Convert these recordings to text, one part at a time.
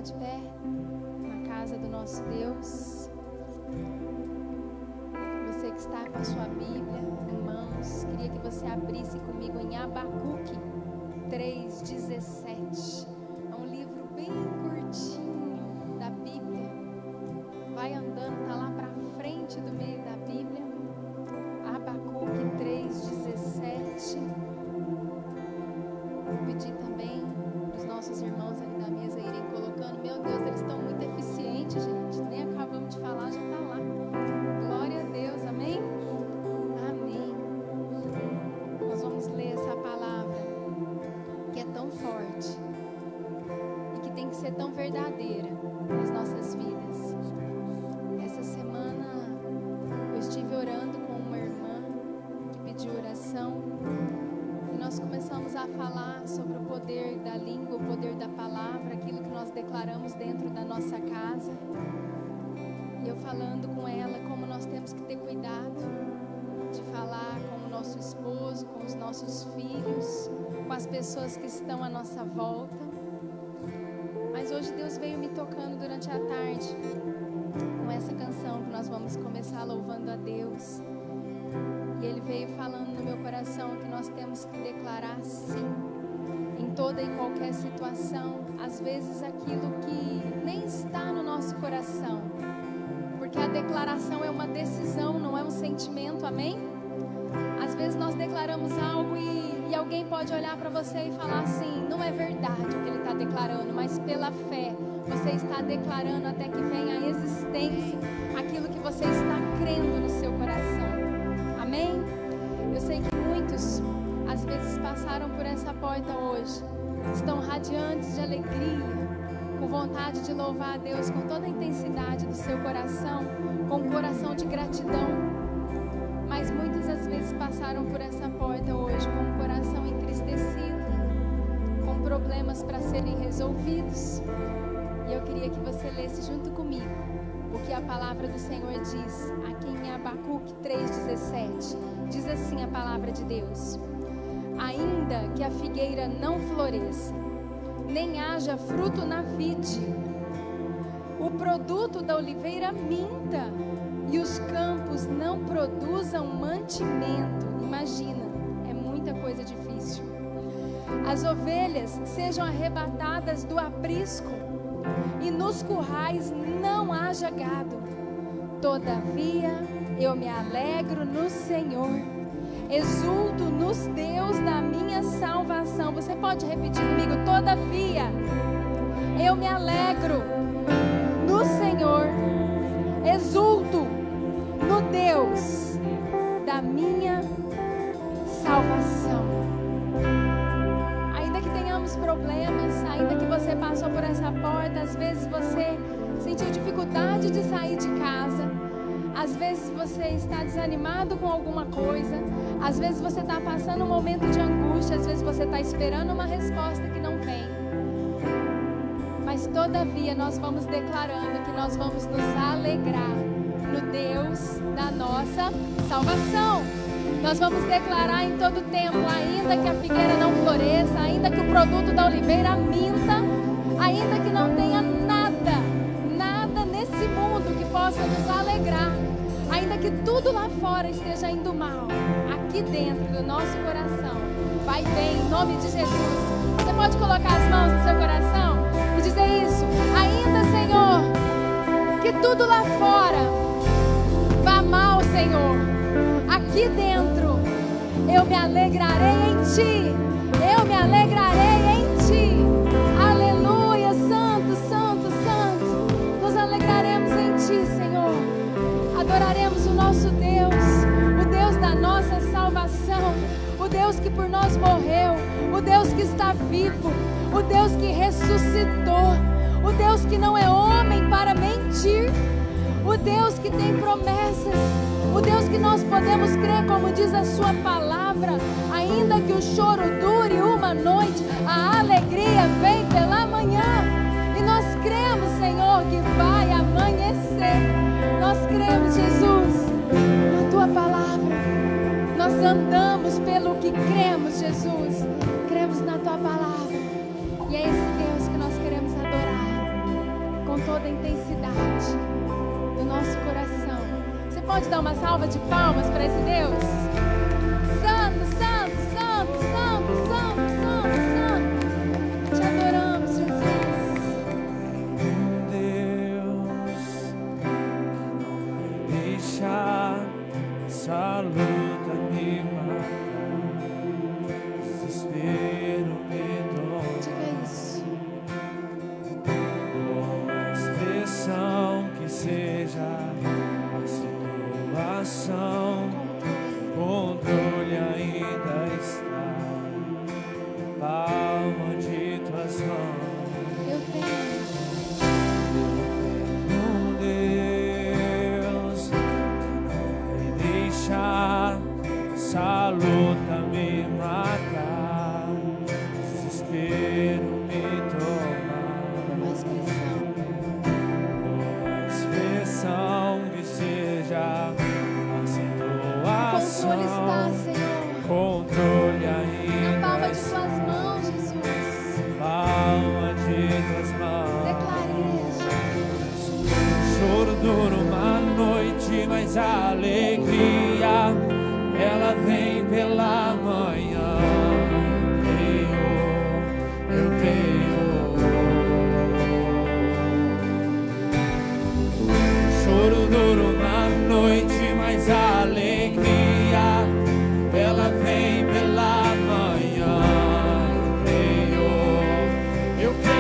de pé na casa do nosso Deus. Você que está com a sua Bíblia em mãos, queria que você abrisse comigo em Abacuque 3:17. É um livro bem curtinho da Bíblia. Vai andando, está lá para frente do meio da Bíblia. Abacuque 3:17. Vou pedir também para os nossos irmãos ali da mesa irem colocando. Meu Deus, eles estão muito eficientes, gente. Nem acabamos de falar, já está lá. Glória a Deus, amém? Amém. Nós vamos ler essa palavra que é tão forte e que tem que ser tão verdadeira nas nossas vidas. Essa semana eu estive orando com uma irmã que pediu oração. Nós começamos a falar sobre o poder da língua, o poder da palavra, aquilo que nós declaramos dentro da nossa casa. E eu falando com ela como nós temos que ter cuidado de falar com o nosso esposo, com os nossos filhos, com as pessoas que estão à nossa volta. Mas hoje Deus veio me tocando durante a tarde com essa canção que nós vamos começar louvando a Deus. E Ele veio falando no meu coração que nós temos que declarar sim, em toda e qualquer situação, às vezes aquilo que nem está no nosso coração, porque a declaração é uma decisão, não é um sentimento, amém? Às vezes nós declaramos algo e alguém pode olhar para você e falar assim, não é verdade o que ele está declarando, mas pela fé, você está declarando até que venha a existência aquilo que você está crendo no seu coração. Amém? Eu sei que muitos, às vezes, passaram por essa porta hoje, estão radiantes de alegria, com vontade de louvar a Deus com toda a intensidade do seu coração, com um coração de gratidão. Mas muitas às vezes passaram por essa porta hoje com um coração entristecido, com problemas para serem resolvidos. E eu queria que você lesse junto comigo o que a palavra do Senhor diz aqui em Abacuque 3:17. Diz assim a palavra de Deus: ainda que a figueira não floresça, nem haja fruto na vide, o produto da oliveira minta, e os campos não produzam mantimento. Imagina, é muita coisa difícil. As ovelhas sejam arrebatadas do aprisco, e nos currais não haja gado. Todavia eu me alegro no Senhor, exulto nos Deus da minha salvação. Você pode repetir comigo? Todavia eu me alegro no Senhor, exulto no Deus da minha salvação. Ainda que tenhamos problemas, ainda que você passou por essa porta, às vezes você sentiu dificuldade de sair de casa, às vezes você está desanimado com alguma coisa, às vezes você está passando um momento de angústia, às vezes você está esperando uma resposta que não vem. Mas todavia nós vamos declarando que nós vamos nos alegrar no Deus da nossa salvação. Nós vamos declarar em todo tempo, ainda que a figueira não floresça, ainda que o produto da oliveira minta, ainda que não tenha nada nesse mundo que possa nos alegrar, ainda que tudo lá fora esteja indo mal, aqui dentro do nosso coração vai bem, em nome de Jesus. Você pode colocar as mãos no seu coração e dizer isso: ainda, Senhor, que tudo lá fora vá mal, Senhor, aqui dentro eu me alegrarei em Ti, eu me alegrarei em Ti. Aleluia, santo, santo, santo. Nos alegraremos em Ti, Senhor. Adoraremos o nosso Deus, o Deus da nossa salvação, o Deus que por nós morreu, o Deus que está vivo, o Deus que ressuscitou, o Deus que não é homem para mentir, o Deus que tem promessas, o Deus que nós podemos crer, como diz a sua palavra, ainda que o choro dure uma noite, a alegria vem pela manhã. E nós cremos, Senhor, que vai amanhecer. Nós cremos, Jesus, na Tua palavra. Nós andamos pelo que cremos, Jesus. Cremos na Tua palavra. E é esse Deus que nós queremos adorar. toda a intensidade do nosso coração. Você pode dar uma salva de palmas para esse Deus? Santo, santo, santo, santo, santo, santo, santo. Te adoramos, Jesus. Deus, não vai deixar essa luta me matar, desespero me toma. Diga isso. Com a expressão que seja a situação, controle ainda está na palma de tuas mãos. Eu tenho. Deus, não vai deixar essa luta me matar, desespero me tomar. Uma expressão. Uma expressão que seja a Controle está, situação, Senhor. controle Na ainda palma de está suas mãos, Jesus. na palma de tuas mãos. Declare, Jesus. Choro dura uma noite, mas a alegria ela vem pela manhã. Eu creio. Choro dura uma noite, mas a alegria ela vem pela manhã. Eu creio.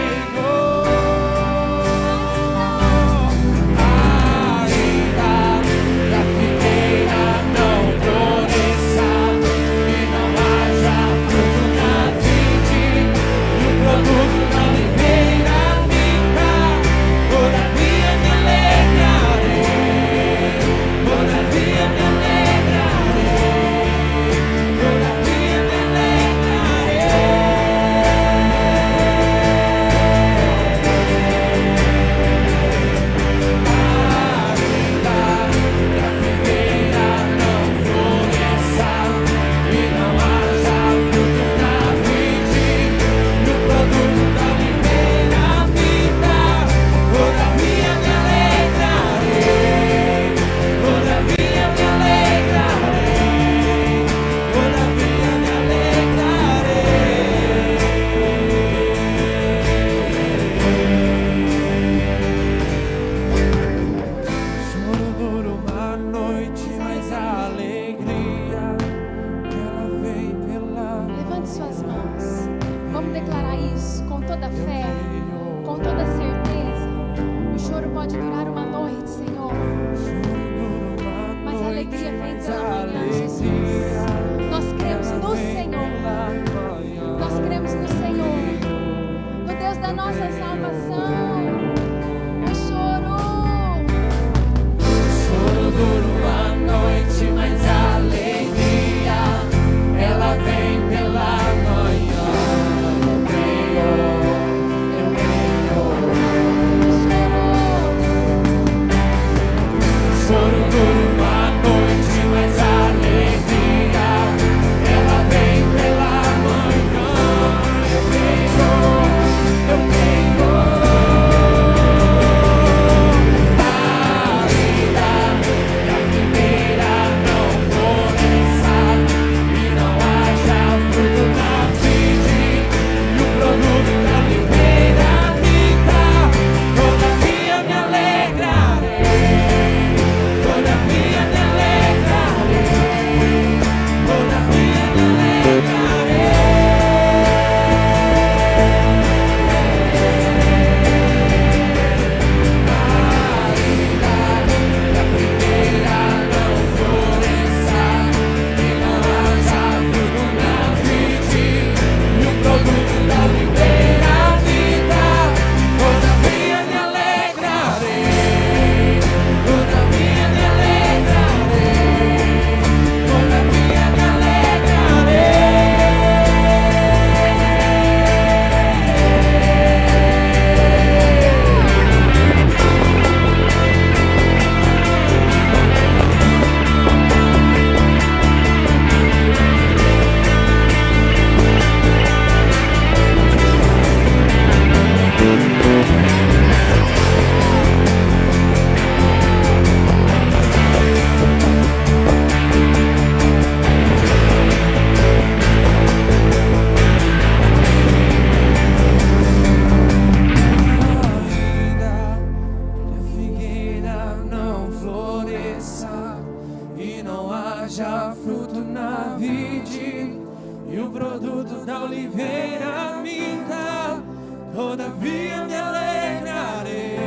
todavia me alegrarei,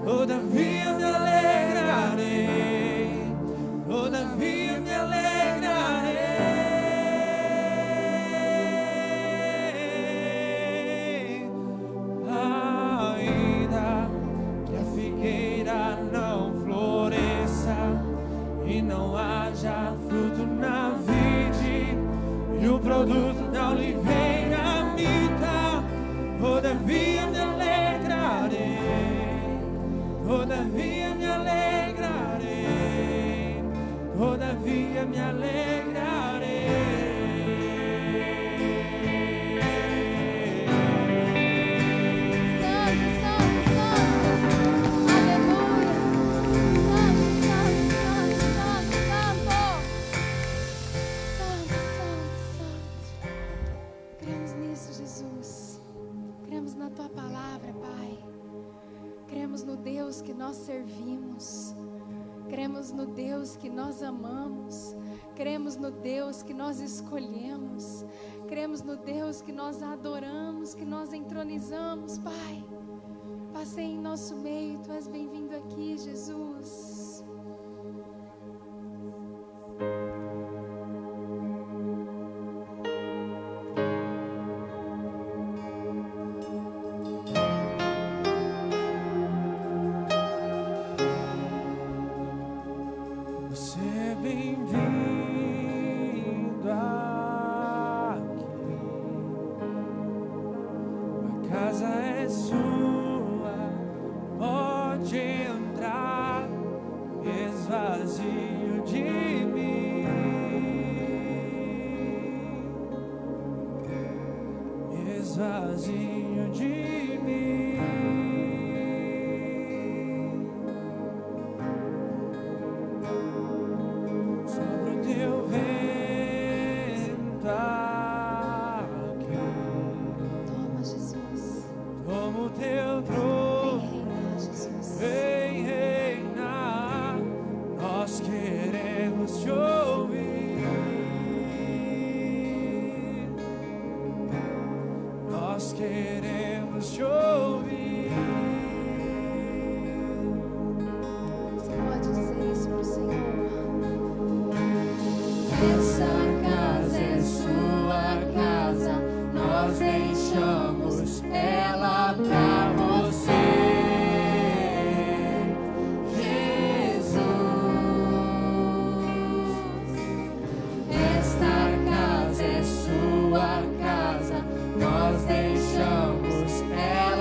todavia me alegrarei, todavia me alegrarei. Ainda que a figueira não floresça e não haja fruto na vide, e o produto da oliveira minta, todavia me alegrarei, todavia me alegrarei, todavia me alegrarei. Na tua palavra, Pai, cremos no Deus que nós servimos, cremos no Deus que nós amamos, cremos no Deus que nós escolhemos, cremos no Deus que nós adoramos, que nós entronizamos. Pai, passe em nosso meio, tu és bem-vindo aqui, Jesus. Vazio de mim, sobre o teu vento aqui. Toma, Jesus. Toma o teu trono. Vem reinar, Jesus. Vem reinar. Nós queremos te ouvir. Nós queremos te ouvir. Você pode dizer isso para o Senhor? Essa casa é sua casa, nós deixamos ela pra você, Jesus. Esta casa é sua casa, nós deixamos ela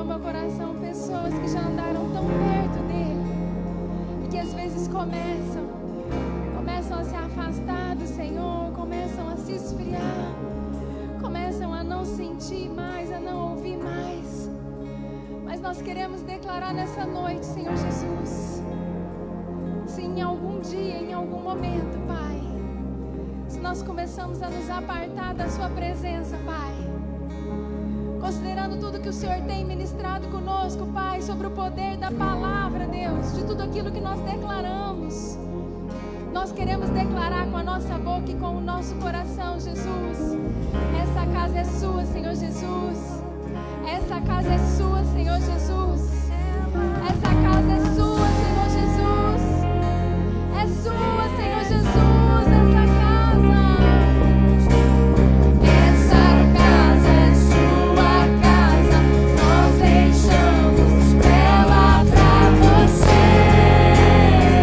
ao meu coração pessoas que já andaram tão perto dele e que às vezes começam a se afastar do Senhor, começam a se esfriar, começam a não sentir mais, a não ouvir mais. Mas nós queremos declarar nessa noite, Senhor Jesus, se em algum dia, em algum momento, Pai, se nós começamos a nos apartar da Sua presença, Pai, considerando tudo que o Senhor tem ministrado conosco, Pai, sobre o poder da palavra, Deus, de tudo aquilo que nós declaramos, nós queremos declarar com a nossa boca e com o nosso coração, Jesus, essa casa é sua, Senhor Jesus. Essa casa é sua, Senhor Jesus. Essa casa é sua, Senhor Jesus. É sua, Senhor Jesus, essa casa. Essa casa é sua casa. Nós deixamos ela pra você, Jesus.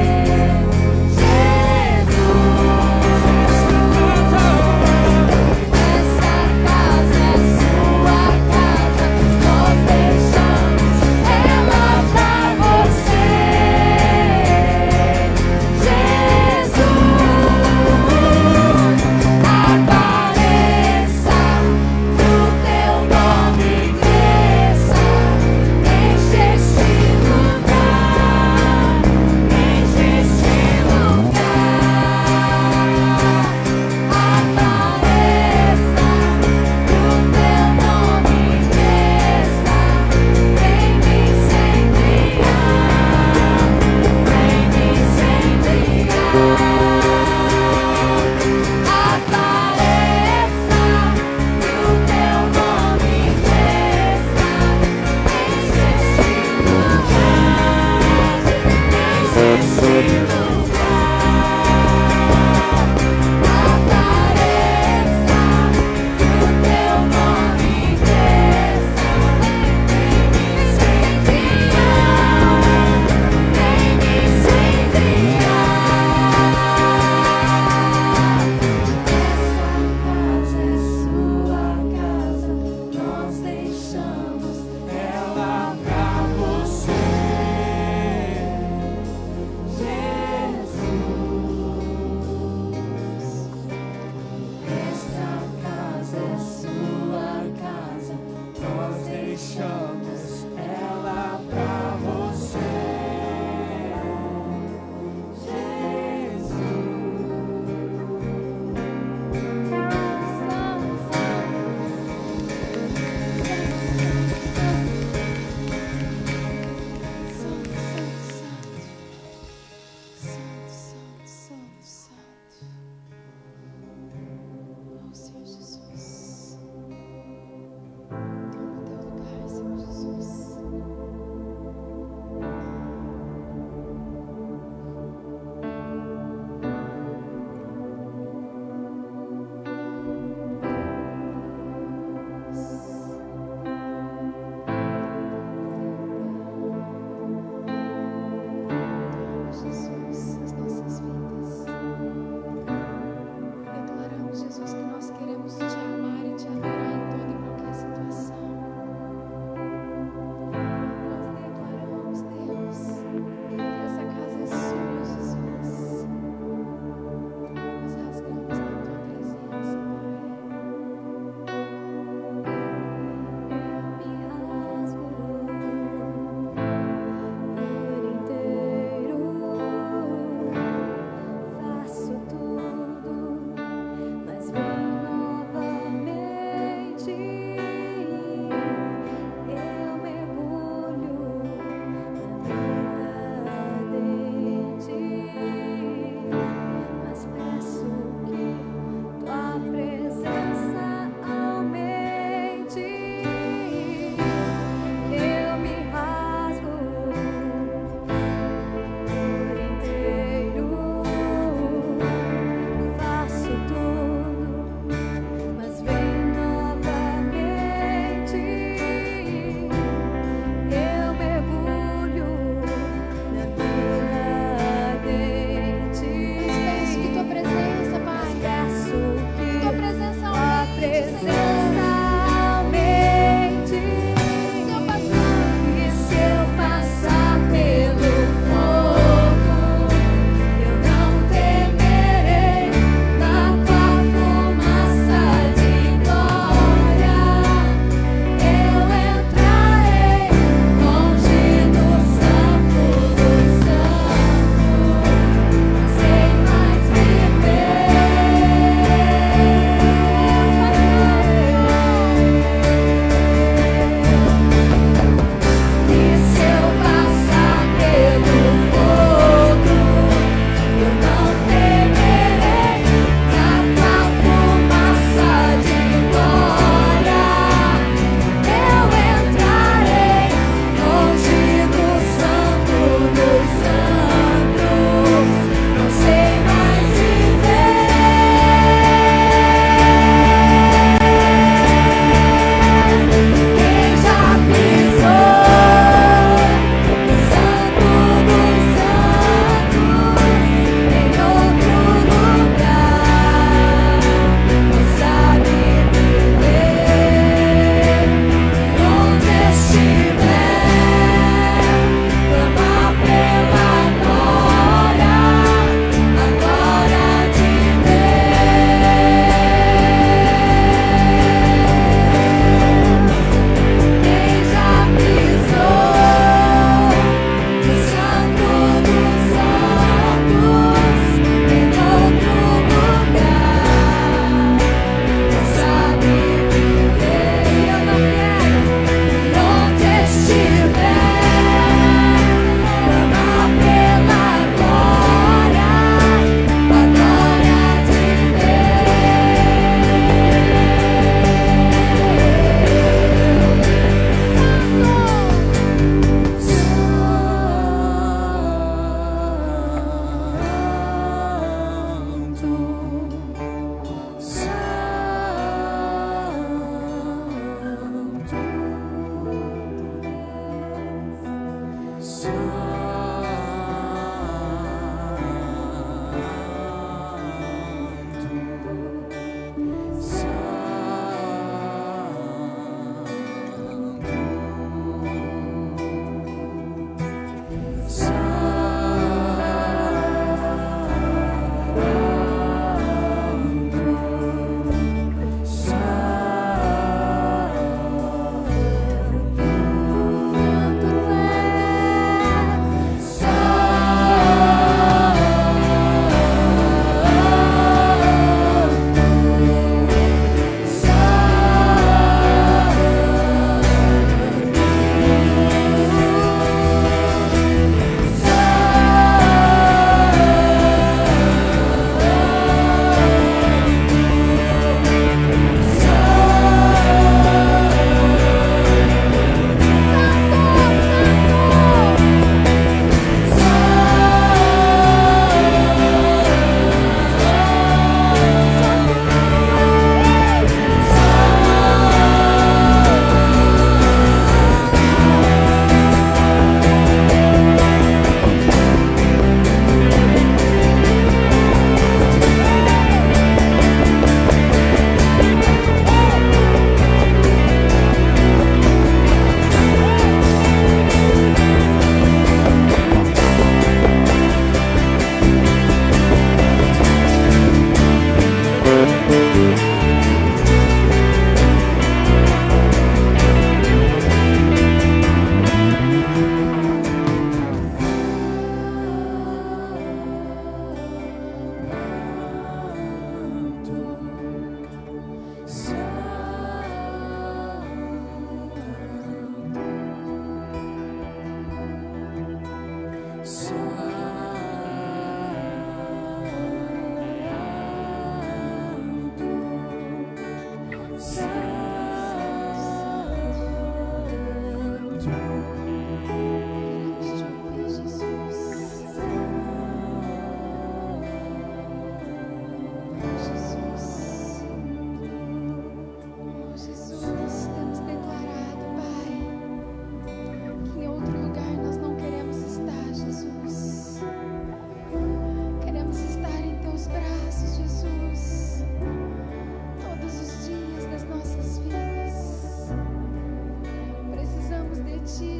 Essa casa é sua casa. Nós deixamos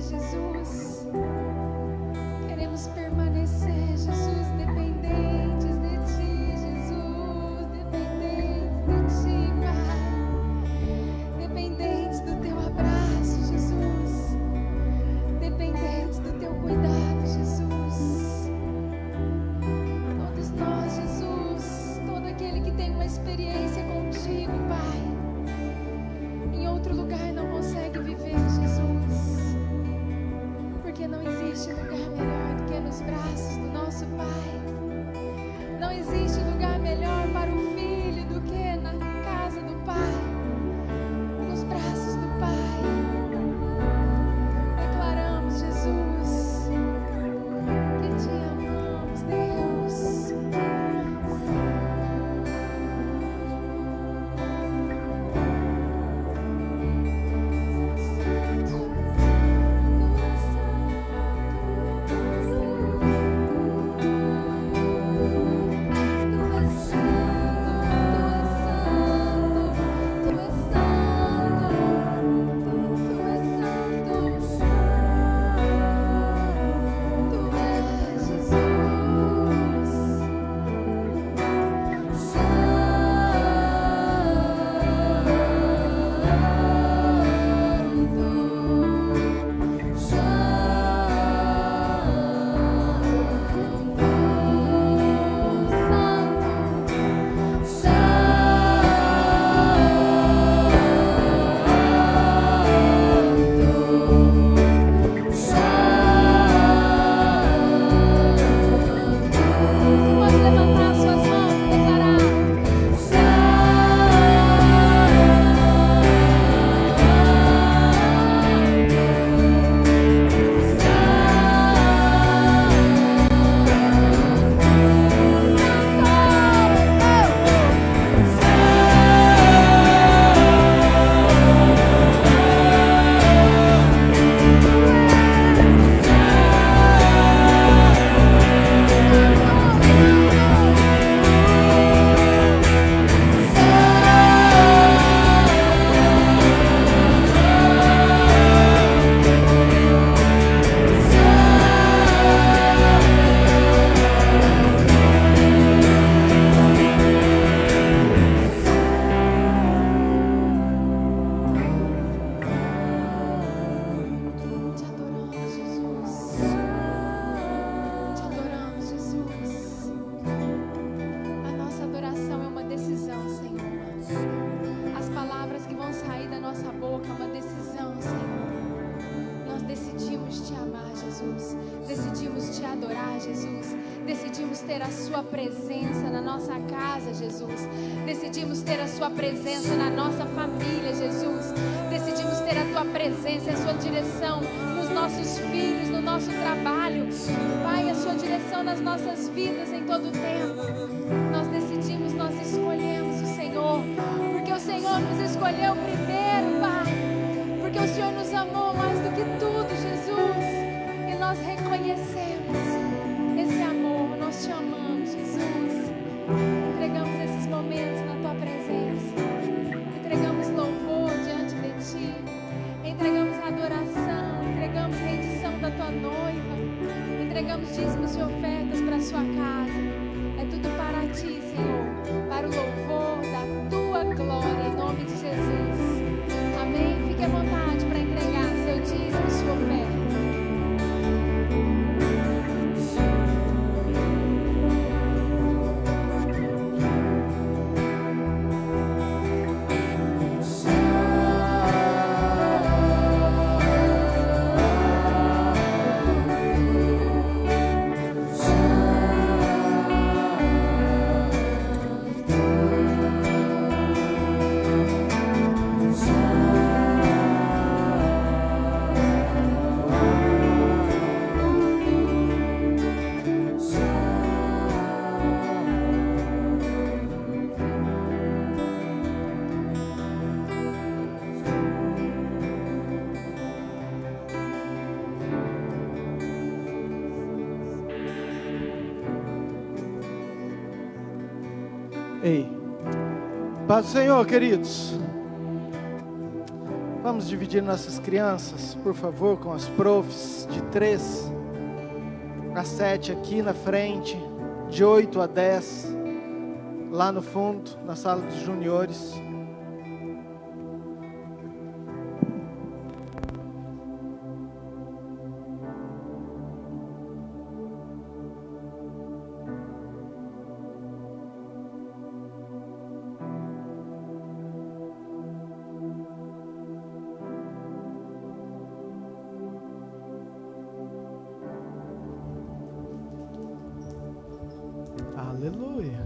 Jesus. Queremos permanecer, Jesus, dependentes de Ti, Jesus, dependentes de Ti, Pai. Dependentes do Teu abraço, Jesus. Dependentes do Teu cuidado, Jesus. Todos nós, Jesus, todo aquele que tem uma experiência contigo, Pai, em outro lugar não consegue viver, Jesus, porque não existe lugar melhor do que nos braços do nosso Pai. Não existe lugar melhor para o Filho do que na casa do Pai, nos braços do Pai. Declaramos, Jesus, que Te amamos, Deus. Decidimos ter a Sua presença na nossa casa, Jesus. Decidimos ter a Sua presença na nossa família, Jesus. Decidimos ter a Tua presença e a Sua direção nos nossos filhos, no nosso trabalho. Pai, a Sua direção nas nossas vidas em todo o tempo. Nós decidimos, nós escolhemos o Senhor, porque o Senhor nos escolheu primeiro, Pai. Porque o Senhor nos amou mais do que tudo, Jesus. E nós reconhecemos esse amor, nós Te amamos, Jesus. Entregamos esses momentos na Tua presença. Entregamos louvor diante de Ti. Entregamos adoração. Entregamos rendição da Tua noiva. Entregamos dízimos e ofertas para a Sua casa. É tudo para Ti, Senhor, para o louvor da Tua glória, em nome de Jesus. Amém? Fique à vontade para entregar seu dízimo e sua oferta. Ei, paz do Senhor, queridos. Vamos Vamos dividir nossas crianças, por favor, com as profs de 3 a 7 aqui na frente, de 8 a 10 lá no fundo, na sala dos juniores. Aleluia.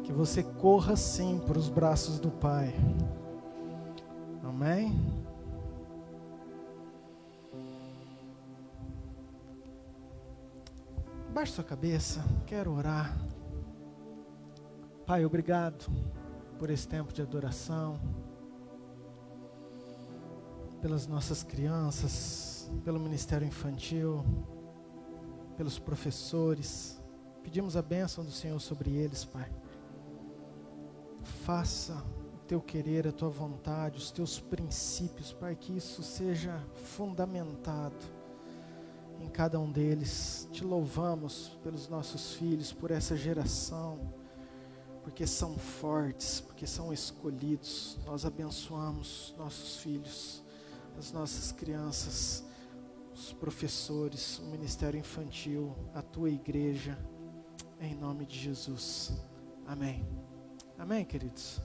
Que você corra sim para os braços do Pai. Amém? Baixe sua cabeça, quero orar. Pai, obrigado por esse tempo de adoração, pelas nossas crianças, pelo ministério infantil, pelos professores. Pedimos a bênção do Senhor sobre eles, Pai. Faça o teu querer, a tua vontade, os teus princípios, Pai, que isso seja fundamentado em cada um deles. Te louvamos pelos nossos filhos, por essa geração, porque são fortes, porque são escolhidos. Nós abençoamos nossos filhos, as nossas crianças, os professores, o ministério infantil, a tua igreja, em nome de Jesus. Amém. Amém, queridos?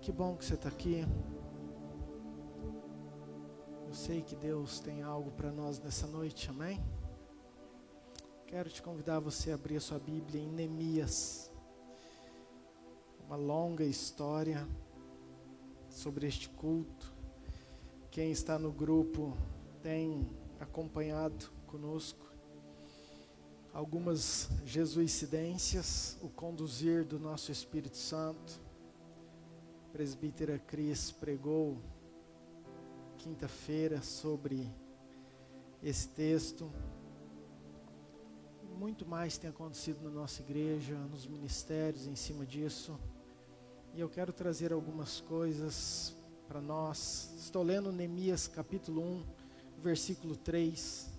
Que bom que você está aqui. Eu sei que Deus tem algo para nós nessa noite, amém? Quero te convidar a você a abrir a sua Bíblia em Neemias. Uma longa história sobre este culto. Quem está no grupo tem acompanhado conosco algumas jesuicidências, o conduzir do nosso Espírito Santo. A presbítera Cris pregou quinta-feira sobre esse texto. Muito mais tem acontecido na nossa igreja, nos ministérios em cima disso. E eu quero trazer algumas coisas para nós. Estou lendo Neemias capítulo 1, versículo 3.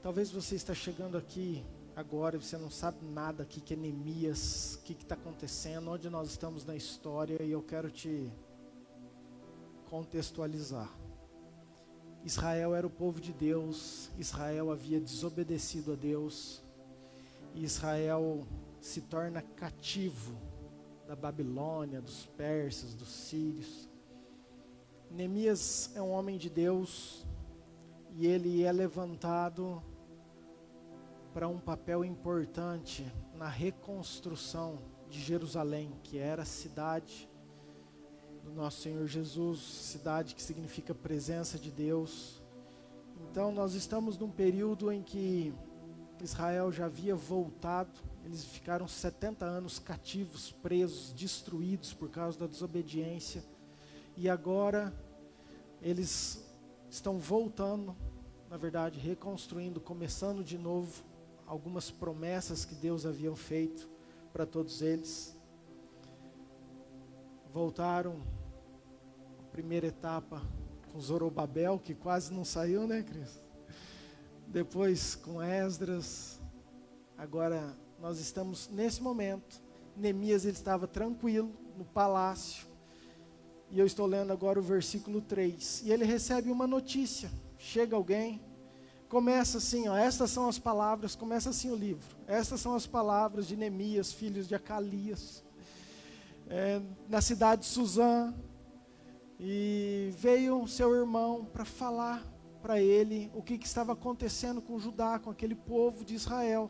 Talvez você está chegando aqui agora e você não sabe nada o que é Neemias, o que está acontecendo, onde nós estamos na história, e eu quero te contextualizar. Israel era o povo de Deus, Israel havia desobedecido a Deus, e Israel se torna cativo da Babilônia, dos persas, dos sírios. Neemias é um homem de Deus, e ele é levantado para um papel importante na reconstrução de Jerusalém, que era a cidade do nosso Senhor Jesus, cidade que significa presença de Deus. Então nós estamos num período em que Israel já havia voltado, eles ficaram 70 anos cativos, presos, destruídos por causa da desobediência, e agora eles estão voltando, na verdade reconstruindo, começando de novo algumas promessas que Deus havia feito para todos eles. Voltaram a primeira etapa com Zorobabel, que quase não saiu, né, Cris? Depois com Esdras. Agora nós estamos nesse momento. Neemias, ele estava tranquilo no palácio, e eu estou lendo agora o versículo 3, e ele recebe uma notícia. Chega alguém, começa assim, ó, estas são as palavras, começa assim o livro, estas são as palavras de Neemias, filhos de Acalias, na cidade de Suzã, e veio seu irmão para falar para ele o que estava acontecendo com Judá, com aquele povo de Israel.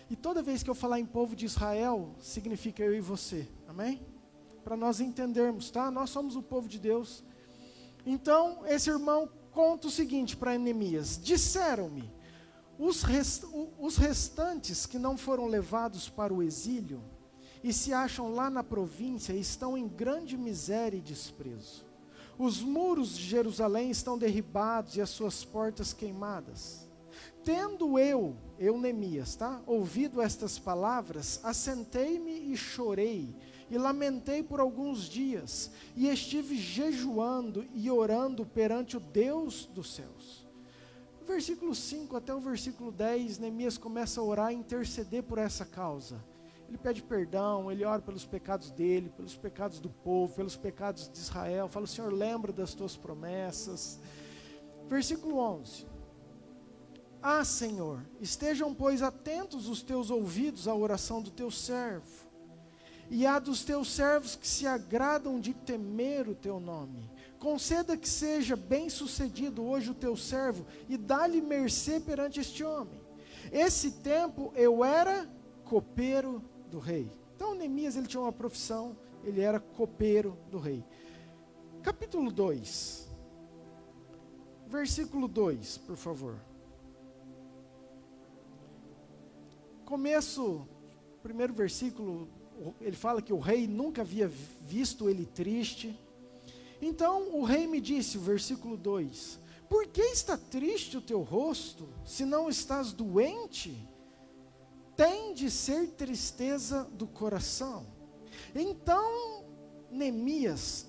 E toda vez que eu falar em povo de Israel, significa eu e você, amém? Para nós entendermos, tá? Nós somos o povo de Deus. Então, esse irmão conta o seguinte para Neemias: disseram-me, os restantes que não foram levados para o exílio e se acham lá na província estão em grande miséria e desprezo. Os muros de Jerusalém estão derribados e as suas portas queimadas. Tendo eu Neemias, tá? Ouvido estas palavras, assentei-me e chorei, e lamentei por alguns dias, e estive jejuando e orando perante o Deus dos céus. Do versículo 5 até o versículo 10, Neemias começa a orar e interceder por essa causa. Ele pede perdão, ele ora pelos pecados dele, pelos pecados do povo, pelos pecados de Israel. Fala: Senhor, lembra das tuas promessas. Versículo 11. Ah, Senhor, estejam, pois, atentos os teus ouvidos à oração do teu servo, e à dos teus servos que se agradam de temer o teu nome. Conceda que seja bem sucedido hoje o teu servo, e dá-lhe mercê perante este homem. Esse tempo eu era copeiro do rei. Então Neemias, ele tinha uma profissão, ele era copeiro do rei. Capítulo 2, versículo 2, por favor. Começo, primeiro versículo, ele fala que o rei nunca havia visto ele triste. Então o rei me disse, o versículo 2, por que está triste o teu rosto, se não estás doente? Tem de ser tristeza do coração. Então Neemias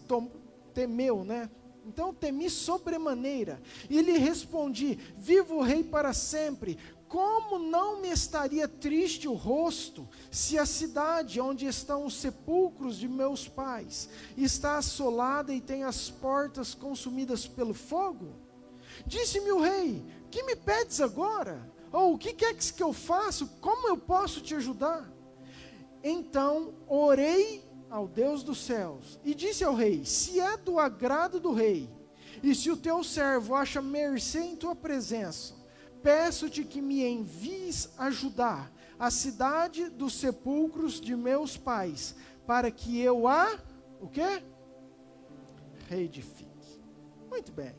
temeu, né? Então temi sobremaneira, e lhe respondi: viva o rei para sempre. Como não me estaria triste o rosto, se a cidade onde estão os sepulcros de meus pais está assolada e tem as portas consumidas pelo fogo? Disse-me o rei: que me pedes agora? Ou o que queres que eu faça? Como eu posso te ajudar? Então orei ao Deus dos céus e disse ao rei: se é do agrado do rei, e se o teu servo acha mercê em tua presença, peço-te que me envies ajudar a cidade dos sepulcros de meus pais, para que eu a, o quê? Reedifique. Muito bem.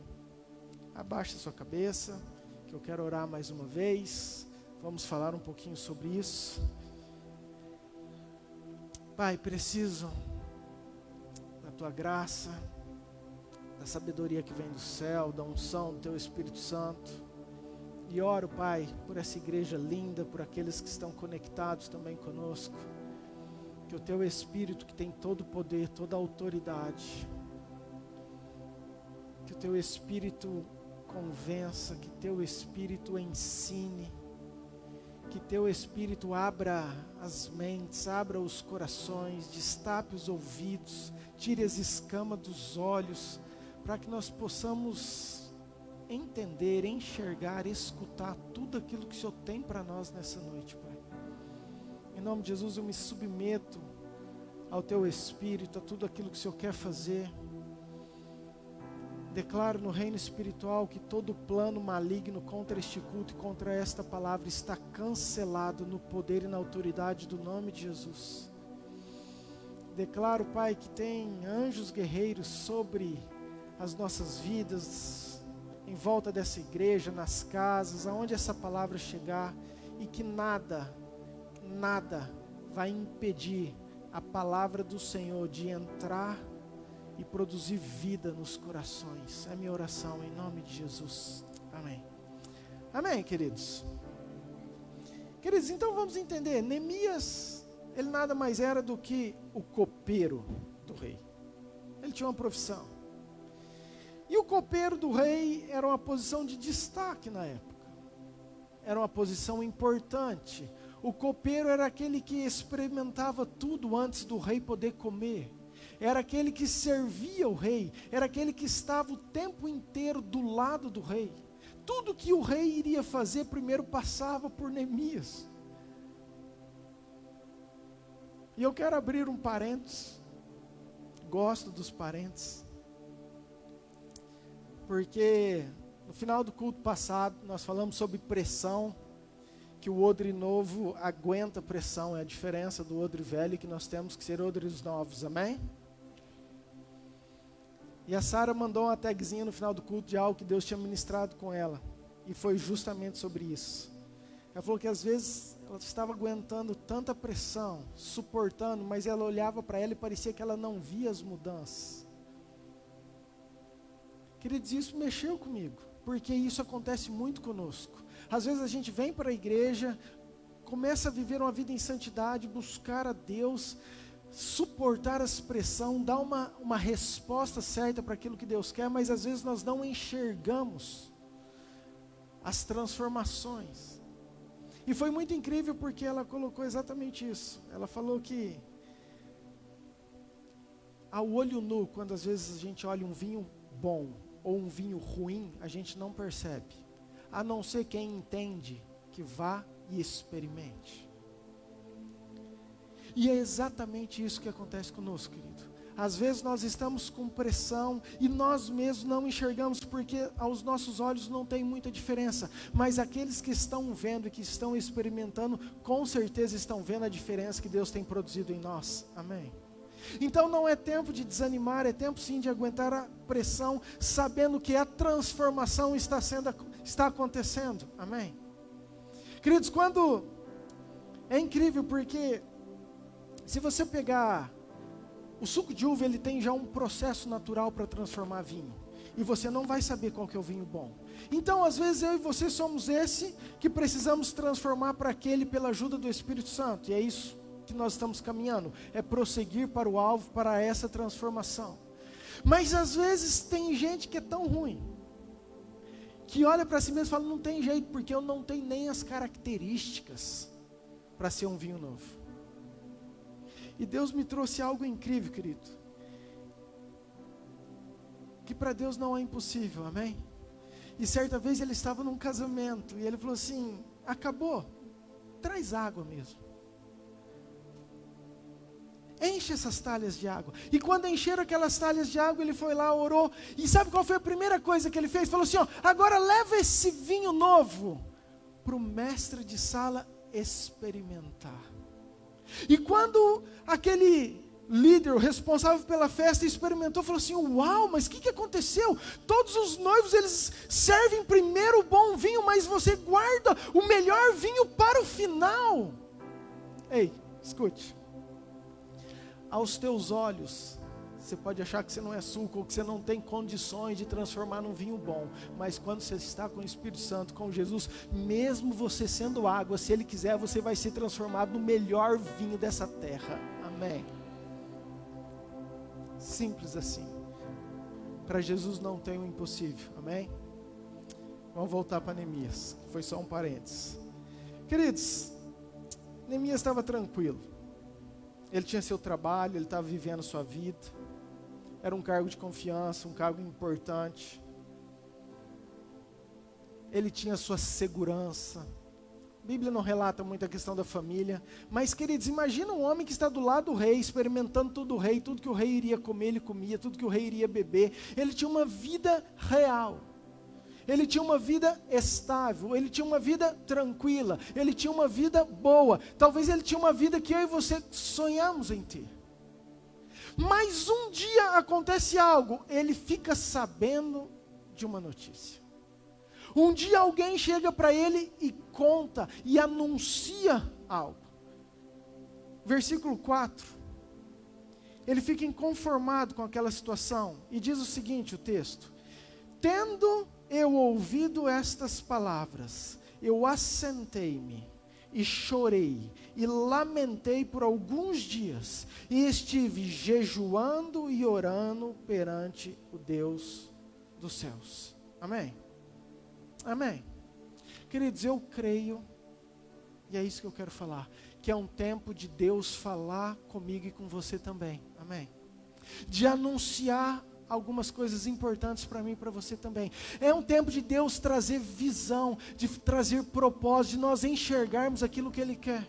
Abaixa sua cabeça, que eu quero orar mais uma vez. Vamos falar um pouquinho sobre isso. Pai, preciso da tua graça, da sabedoria que vem do céu, da unção do teu Espírito Santo. E oro, Pai, por essa igreja linda, por aqueles que estão conectados também conosco. Que o teu Espírito, que tem todo o poder, toda a autoridade, que o teu Espírito convença, que teu Espírito ensine, que teu Espírito abra as mentes, abra os corações, destape os ouvidos, tire as escamas dos olhos, para que nós possamos entender, enxergar, escutar tudo aquilo que o Senhor tem para nós nessa noite, Pai. Em nome de Jesus, eu me submeto ao teu Espírito, a tudo aquilo que o Senhor quer fazer. Declaro no reino espiritual que todo plano maligno contra este culto e contra esta palavra está cancelado no poder e na autoridade do nome de Jesus. Declaro, Pai, que tem anjos guerreiros sobre as nossas vidas, em volta dessa igreja, nas casas, aonde essa palavra chegar, e que nada vai impedir a palavra do Senhor de entrar e produzir vida nos corações. É minha oração em nome de Jesus. Amém. Amém, queridos. Queridos, então vamos entender. Neemias, ele nada mais era do que o copeiro do rei. Ele tinha uma profissão. E o copeiro do rei era uma posição de destaque na época. Era uma posição importante. O copeiro era aquele que experimentava tudo antes do rei poder comer. Era aquele que servia o rei, era aquele que estava o tempo inteiro do lado do rei. Tudo que o rei iria fazer primeiro passava por Neemias. E eu quero abrir um parênteses, gosto dos parênteses, porque no final do culto passado nós falamos sobre pressão, que o odre novo aguenta pressão, é a diferença do odre velho, que nós temos que ser odres novos, amém? E a Sara mandou uma tagzinha no final do culto de algo que Deus tinha ministrado com ela. E foi justamente sobre isso. Ela falou que às vezes ela estava aguentando tanta pressão, suportando, mas ela olhava para ela e parecia que ela não via as mudanças. Queridos, isso mexeu comigo, porque isso acontece muito conosco. Às vezes a gente vem para a igreja, começa a viver uma vida em santidade, buscar a Deus, suportar as pressões, dar uma resposta certa para aquilo que Deus quer, mas às vezes nós não enxergamos as transformações. E foi muito incrível porque ela colocou exatamente isso. Ela falou que ao olho nu, quando às vezes a gente olha um vinho bom ou um vinho ruim, a gente não percebe, a não ser quem entende que vá e experimente. E é exatamente isso que acontece conosco, querido. Às vezes nós estamos com pressão e nós mesmos não enxergamos porque aos nossos olhos não tem muita diferença. Mas aqueles que estão vendo e que estão experimentando, com certeza estão vendo a diferença que Deus tem produzido em nós. Amém? Então não é tempo de desanimar, é tempo sim de aguentar a pressão, sabendo que a transformação está acontecendo. Amém? Queridos, quando é incrível porque se você pegar o suco de uva, ele tem já um processo natural para transformar vinho. E você não vai saber qual que é o vinho bom. Então, às vezes, eu e você somos esse que precisamos transformar para aquele pela ajuda do Espírito Santo. E é isso que nós estamos caminhando. É prosseguir para o alvo, para essa transformação. Mas, às vezes, tem gente que é tão ruim, que olha para si mesmo e fala, não tem jeito, porque eu não tenho nem as características para ser um vinho novo. E Deus me trouxe algo incrível, querido. Que para Deus não é impossível, amém? E certa vez ele estava num casamento, e ele falou assim, acabou, traz água mesmo. Enche essas talhas de água. E quando encheram aquelas talhas de água, ele foi lá, orou. E sabe qual foi a primeira coisa que ele fez? Falou assim, ó, agora leva esse vinho novo para o mestre de sala experimentar. E quando aquele líder, o responsável pela festa, experimentou, falou assim, uau, mas o que aconteceu? Todos os noivos, eles servem primeiro o bom vinho, mas você guarda o melhor vinho para o final. Ei, escute. Aos teus olhos, você pode achar que você não é suco, ou que você não tem condições de transformar num vinho bom. Mas quando você está com o Espírito Santo, com Jesus, mesmo você sendo água, se Ele quiser, você vai ser transformado no melhor vinho dessa terra. Amém? Simples assim. Para Jesus não tem o impossível. Amém? Vamos voltar para Neemias, que foi só um parênteses. Queridos, Neemias estava tranquilo. Ele tinha seu trabalho, ele estava vivendo sua vida. Era um cargo de confiança, um cargo importante. Ele tinha sua segurança. A Bíblia não relata muito a questão da família. Mas, queridos, imagina um homem que está do lado do rei, experimentando tudo do rei, tudo que o rei iria comer, ele comia, tudo que o rei iria beber. Ele tinha uma vida real. Ele tinha uma vida estável, ele tinha uma vida tranquila, ele tinha uma vida boa. Talvez ele tinha uma vida que eu e você sonhamos em ter. Mas um dia acontece algo, ele fica sabendo de uma notícia. Um dia alguém chega para ele e conta, e anuncia algo. Versículo 4. Ele fica inconformado com aquela situação, e diz o seguinte, o texto. Tendo eu ouvido estas palavras, eu assentei-me, e chorei, e lamentei por alguns dias, e estive jejuando e orando perante o Deus dos céus. Amém? Amém? Queridos, eu creio, e é isso que eu quero falar, que é um tempo de Deus falar comigo e com você também. Amém? De anunciar algumas coisas importantes para mim e para você também. É um tempo de Deus trazer visão, de trazer propósito, de nós enxergarmos aquilo que Ele quer.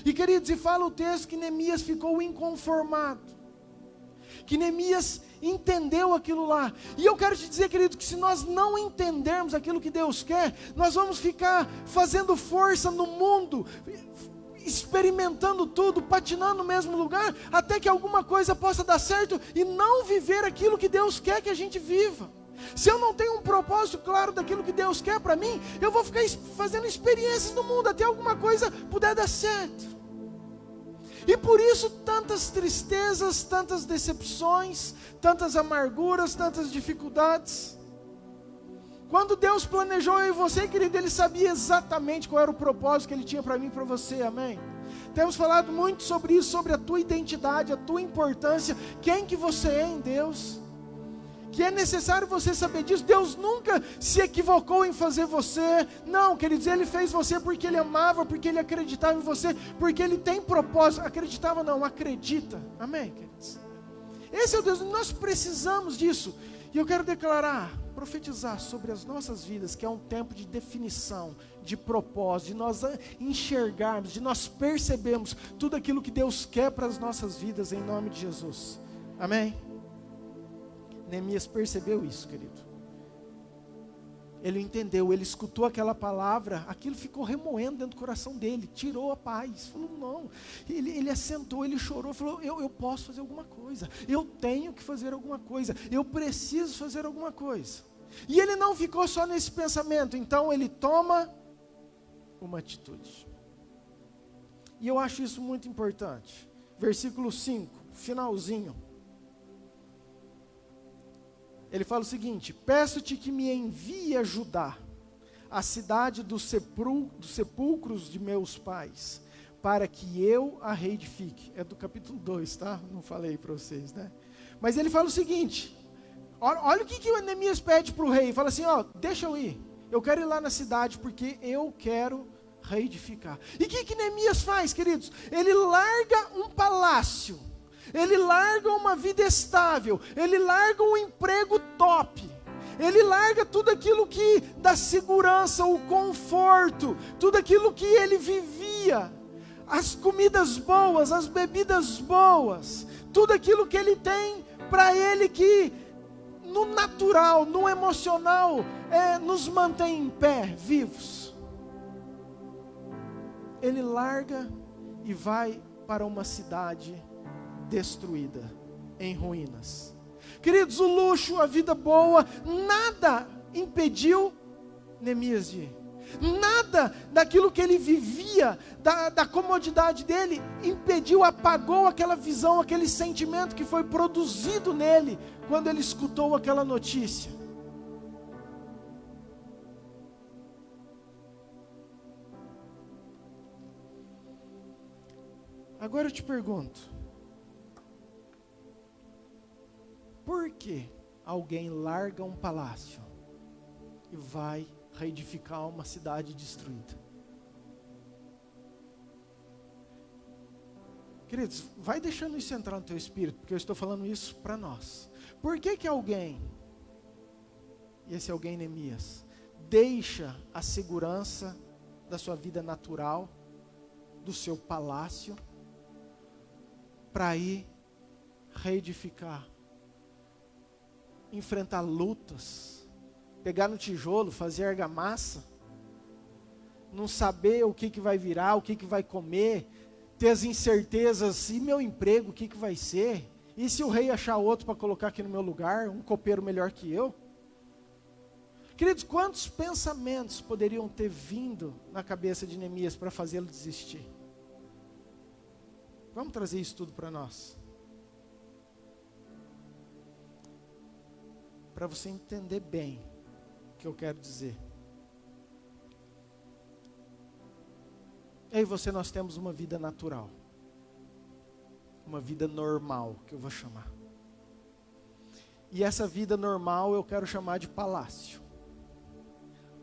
E queridos, e fala o texto que Neemias ficou inconformado, que Neemias entendeu aquilo lá. E eu quero te dizer, querido, que se nós não entendermos aquilo que Deus quer, nós vamos ficar fazendo força no mundo, experimentando tudo, patinando no mesmo lugar, até que alguma coisa possa dar certo e não viver aquilo que Deus quer que a gente viva. Se eu não tenho um propósito claro daquilo que Deus quer para mim, eu vou ficar fazendo experiências no mundo até alguma coisa puder dar certo. E por isso tantas tristezas, tantas decepções, tantas amarguras, tantas dificuldades. Quando Deus planejou eu e você, querido, Ele sabia exatamente qual era o propósito que Ele tinha para mim e para você, amém? Temos falado muito sobre isso, sobre a tua identidade, a tua importância, quem que você é em Deus. Que é necessário você saber disso. Deus nunca se equivocou em fazer você. Não, queridos, Ele fez você porque Ele amava, porque Ele acreditava em você, porque Ele tem propósito. Acreditava não, acredita. Amém, queridos? Esse é o Deus, nós precisamos disso. E eu quero declarar, profetizar sobre as nossas vidas, que é um tempo de definição, de propósito, de nós enxergarmos, de nós percebermos tudo aquilo que Deus quer para as nossas vidas, em nome de Jesus. Amém? Neemias percebeu isso, querido. Ele entendeu, ele escutou aquela palavra, aquilo ficou remoendo dentro do coração dele, tirou a paz, falou não, ele assentou, ele chorou, falou, eu posso fazer alguma coisa, eu tenho que fazer alguma coisa, eu preciso fazer alguma coisa. E ele não ficou só nesse pensamento, então ele toma uma atitude. E eu acho isso muito importante. Versículo 5, finalzinho. Ele fala o seguinte: peço-te que me envie a Judá, a cidade dos sepulcros de meus pais, para que eu a reedifique. É do capítulo 2, tá? Não falei para vocês, né? Mas ele fala o seguinte, olha o que o Neemias pede para o rei. Ele fala assim, deixa eu ir, eu quero ir lá na cidade, porque eu quero reedificar. E o que Neemias faz, queridos? Ele larga um palácio, ele larga uma vida estável, ele larga um emprego top, ele larga tudo aquilo que dá segurança, o conforto, tudo aquilo que ele vivia, as comidas boas, as bebidas boas, tudo aquilo que ele tem para ele que no natural, no emocional, nos mantém em pé, vivos. Ele larga e vai para uma cidade destruída, em ruínas. Queridos, o luxo, a vida boa, nada impediu Neemias de ir. Nada daquilo que ele vivia, da comodidade dele, impediu, apagou aquela visão, aquele sentimento que foi produzido nele, quando ele escutou aquela notícia. Agora eu te pergunto, por que alguém larga um palácio e vai reedificar uma cidade destruída? Queridos, vai deixando isso entrar no teu espírito, porque eu estou falando isso para nós. Por que alguém, e esse alguém Neemias, deixa a segurança da sua vida natural, do seu palácio, para ir reedificar, enfrentar lutas, pegar no tijolo, fazer argamassa, não saber o que vai virar, o que vai comer, ter as incertezas, e meu emprego, o que vai ser? E se o rei achar outro para colocar aqui no meu lugar, um copeiro melhor que eu? Queridos, quantos pensamentos poderiam ter vindo na cabeça de Neemias para fazê-lo desistir? Vamos trazer isso tudo para nós. Para você entender bem o que eu quero dizer. Eu e você, nós temos uma vida natural. Uma vida normal, que eu vou chamar. E essa vida normal eu quero chamar de palácio.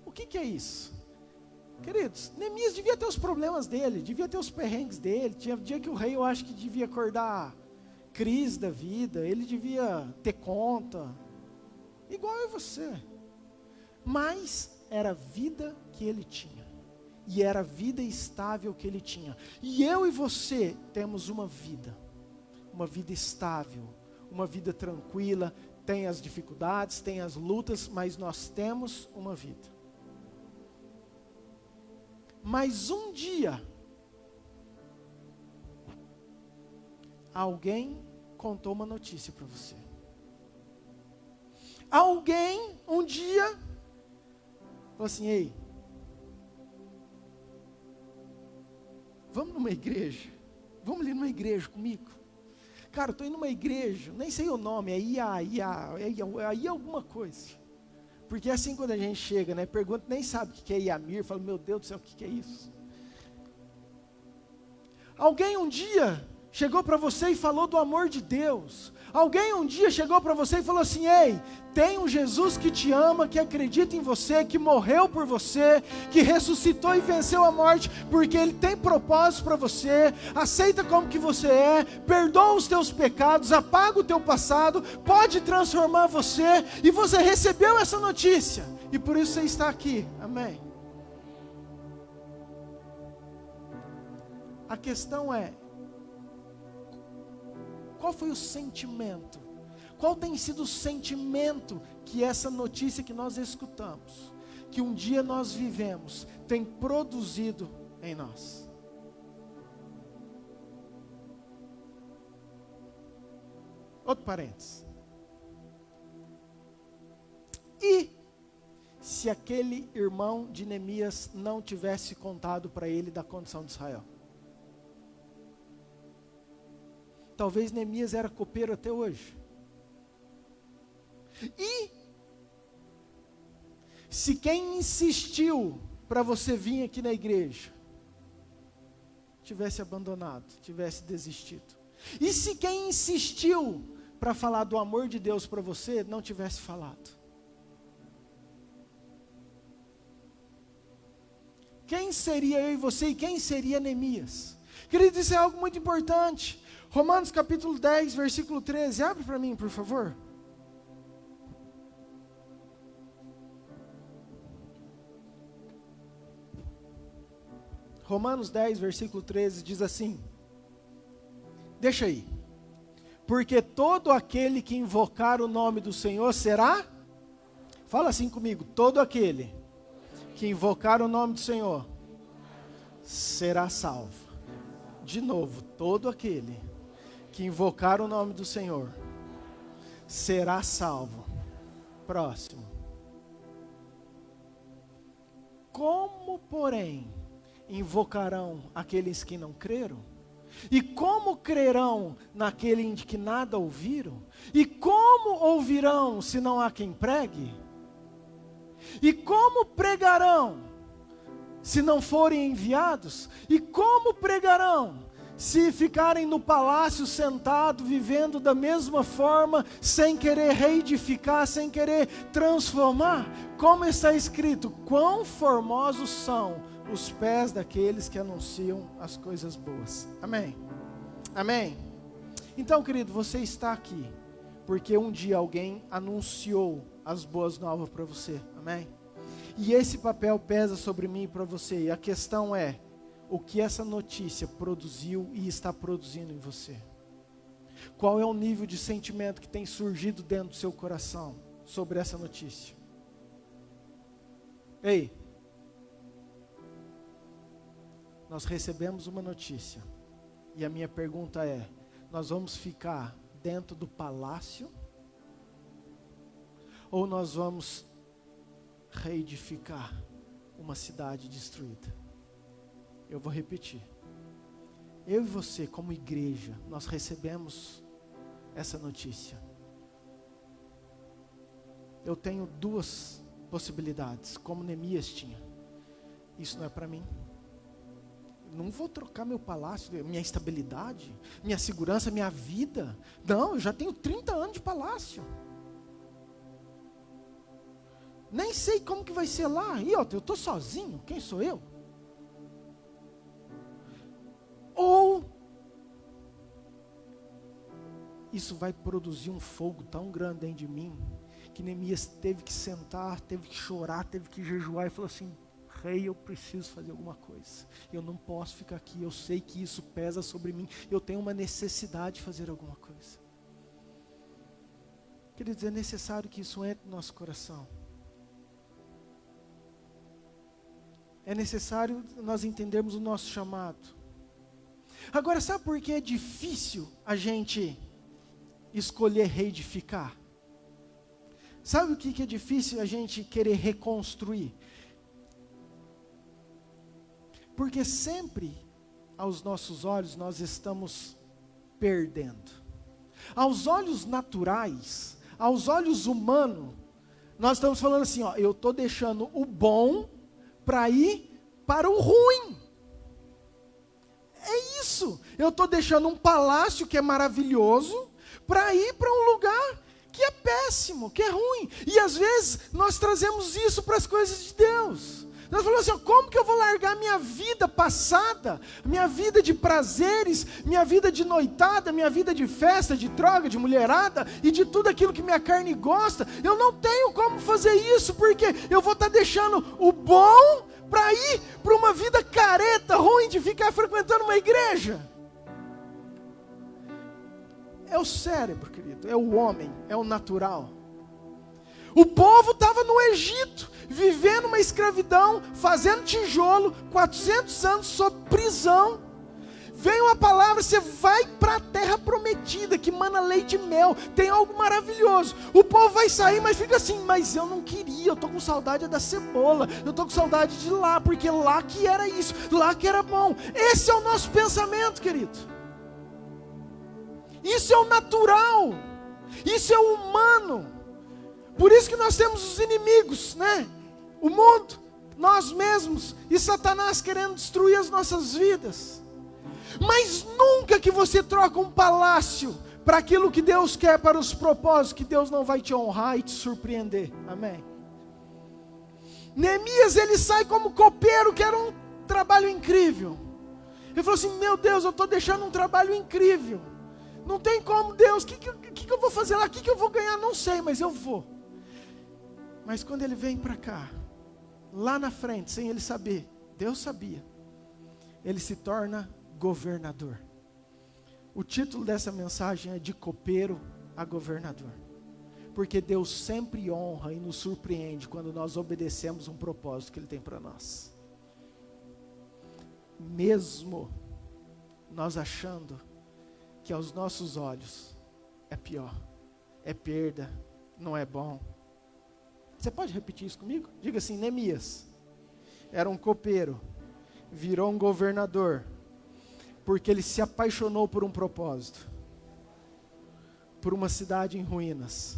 O que é isso? Queridos, Neemias devia ter os problemas dele, devia ter os perrengues dele. Tinha dia que o rei, eu acho que devia acordar crise da vida, ele devia ter conta, igual eu e você. Mas era a vida que ele tinha, e era a vida estável que ele tinha. E eu e você temos uma vida estável, uma vida tranquila. Tem as dificuldades, tem as lutas, mas nós temos uma vida. Mas um dia, alguém contou uma notícia para você. Alguém, um dia, falou assim, ei, vamos numa igreja? Vamos ali numa igreja comigo? Cara, eu estou indo numa igreja, nem sei o nome, é IA alguma coisa. Porque assim quando a gente chega, né, pergunta, nem sabe o que é Iamir, fala, meu Deus do céu, o que é isso? Alguém um dia chegou para você e falou do amor de Deus. Alguém um dia chegou para você e falou assim: ei, tem um Jesus que te ama, que acredita em você, que morreu por você, que ressuscitou e venceu a morte, porque Ele tem propósito para você, aceita como que você é, perdoa os teus pecados, apaga o teu passado, pode transformar você, e você recebeu essa notícia, e por isso você está aqui, amém? A questão é, qual foi o sentimento? Qual tem sido o sentimento que essa notícia que nós escutamos, que um dia nós vivemos, tem produzido em nós? Outro parênteses. E se aquele irmão de Neemias não tivesse contado para ele da condição de Israel? Talvez Neemias era copeiro até hoje. E se quem insistiu para você vir aqui na igreja tivesse abandonado, tivesse desistido? E se quem insistiu para falar do amor de Deus para você não tivesse falado? Quem seria eu e você e quem seria Neemias? Querido, isso é algo muito importante. Romanos capítulo 10, versículo 13. Abre para mim, por favor. Romanos 10, versículo 13 diz assim. Deixa aí. Porque todo aquele que invocar o nome do Senhor será? Fala assim comigo. Todo aquele que invocar o nome do Senhor será salvo. De novo, todo aquele que invocar o nome do Senhor será salvo. Próximo. Como, porém, invocarão aqueles que não creram? E como crerão naquele em que nada ouviram? E como ouvirão se não há quem pregue? E como pregarão se não forem enviados? E como pregarão se ficarem no palácio sentado, vivendo da mesma forma, sem querer reedificar, sem querer transformar? Como está escrito: quão formosos são os pés daqueles que anunciam as coisas boas. Amém? Amém? Então, querido, você está aqui porque um dia alguém anunciou as boas novas para você. Amém? E esse papel pesa sobre mim e para você. E a questão é, o que essa notícia produziu e está produzindo em você? Qual é o nível de sentimento que tem surgido dentro do seu coração sobre essa notícia? Ei, nós recebemos uma notícia, e a minha pergunta é: nós vamos ficar dentro do palácio? Ou nós vamos reedificar uma cidade destruída? Eu vou repetir. Eu e você, como igreja, nós recebemos essa notícia. Eu tenho duas possibilidades, como Neemias tinha. Isso não é para mim. Não vou trocar meu palácio, minha estabilidade, minha segurança, minha vida. Não, eu já tenho 30 anos de palácio. Nem sei como que vai ser lá. E ó, eu estou sozinho, quem sou eu? Ou isso vai produzir um fogo tão grande dentro de mim, que Neemias teve que sentar, teve que chorar, teve que jejuar e falou assim: rei, eu preciso fazer alguma coisa, eu não posso ficar aqui, eu sei que isso pesa sobre mim, eu tenho uma necessidade de fazer alguma coisa. Queridos, é necessário que isso entre no nosso coração. É necessário nós entendermos o nosso chamado. Agora, sabe por que é difícil a gente escolher reedificar? Sabe o que é difícil a gente querer reconstruir? Porque sempre, aos nossos olhos, nós estamos perdendo. Aos olhos naturais, aos olhos humanos, nós estamos falando assim, ó, eu estou deixando o bom para ir para o ruim. É isso. isso, eu estou deixando um palácio que é maravilhoso para ir para um lugar que é péssimo, que é ruim. E às vezes nós trazemos isso para as coisas de Deus. Nós falamos assim, como que eu vou largar minha vida passada, minha vida de prazeres, minha vida de noitada, minha vida de festa, de droga, de mulherada e de tudo aquilo que minha carne gosta? Eu não tenho como fazer isso, porque eu vou estar deixando o bom para ir para uma vida careta, ruim, de ficar frequentando uma igreja. É o cérebro, querido, é o homem, é o natural. O povo estava no Egito, vivendo uma escravidão, fazendo tijolo, 400 anos sob prisão. Vem uma palavra, você vai para a terra prometida, que mana leite e mel, tem algo maravilhoso. O povo vai sair, mas fica assim, mas eu não queria, eu estou com saudade da cebola, eu estou com saudade de lá, porque lá que era isso, lá que era bom. Esse é o nosso pensamento, querido. Isso é o natural, isso é o humano. Por isso que nós temos os inimigos, né? O mundo, nós mesmos e Satanás querendo destruir as nossas vidas. Mas nunca que você troca um palácio para aquilo que Deus quer, para os propósitos, que Deus não vai te honrar e te surpreender. Amém? Neemias, ele sai como copeiro, que era um trabalho incrível. Ele falou assim, meu Deus, eu estou deixando um trabalho incrível. Não tem como, Deus, o que eu vou fazer lá? O que eu vou ganhar? Não sei, mas eu vou. Mas quando ele vem para cá, lá na frente, sem ele saber, Deus sabia, ele se torna governador. O título dessa mensagem é de copeiro a governador. Porque Deus sempre honra e nos surpreende quando nós obedecemos um propósito que Ele tem para nós. Mesmo nós achando que aos nossos olhos é pior, é perda, não é bom. Você pode repetir isso comigo? Diga assim, Neemias era um copeiro, virou um governador, porque ele se apaixonou por um propósito, por uma cidade em ruínas.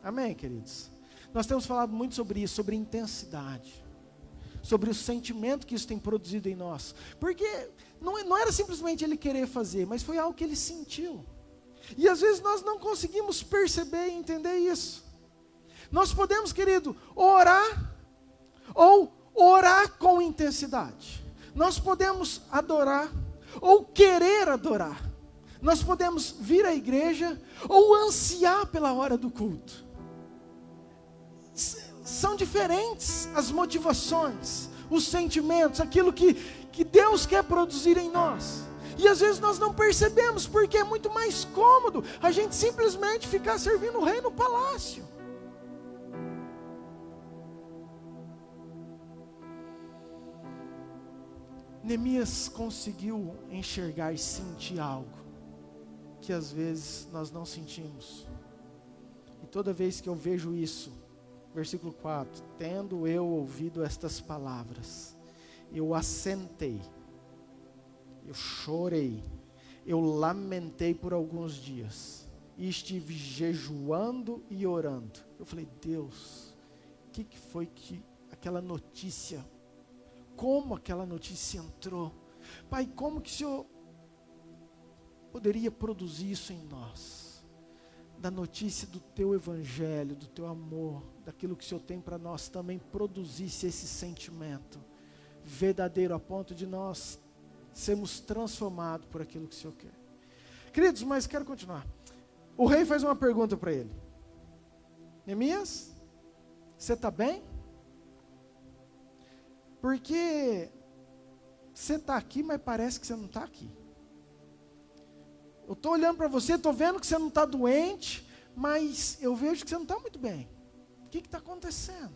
Amém, queridos? Nós temos falado muito sobre isso, sobre intensidade, sobre o sentimento que isso tem produzido em nós, porque não era simplesmente ele querer fazer, mas foi algo que ele sentiu, e às vezes nós não conseguimos perceber e entender isso. Nós podemos, querido, orar, ou orar com intensidade. Nós podemos adorar, ou querer adorar. Nós podemos vir à igreja, ou ansiar pela hora do culto. São diferentes as motivações, os sentimentos, aquilo que Deus quer produzir em nós. E às vezes nós não percebemos, porque é muito mais cômodo a gente simplesmente ficar servindo o rei no palácio. Neemias conseguiu enxergar e sentir algo que às vezes nós não sentimos. E toda vez que eu vejo isso, versículo 4, tendo eu ouvido estas palavras, eu assentei, eu chorei, eu lamentei por alguns dias, e estive jejuando e orando. Eu falei, Deus, o que foi que aquela notícia, como aquela notícia entrou? Pai, como que o Senhor poderia produzir isso em nós? Da notícia do Teu Evangelho, do Teu amor, daquilo que o Senhor tem para nós, também produzisse esse sentimento verdadeiro, a ponto de nós sermos transformados por aquilo que o Senhor quer. Queridos, mas quero continuar. O rei faz uma pergunta para ele. Neemias, você está bem? Porque você está aqui, mas parece que você não está aqui. Eu estou olhando para você, estou vendo que você não está doente, mas eu vejo que você não está muito bem. O que está acontecendo?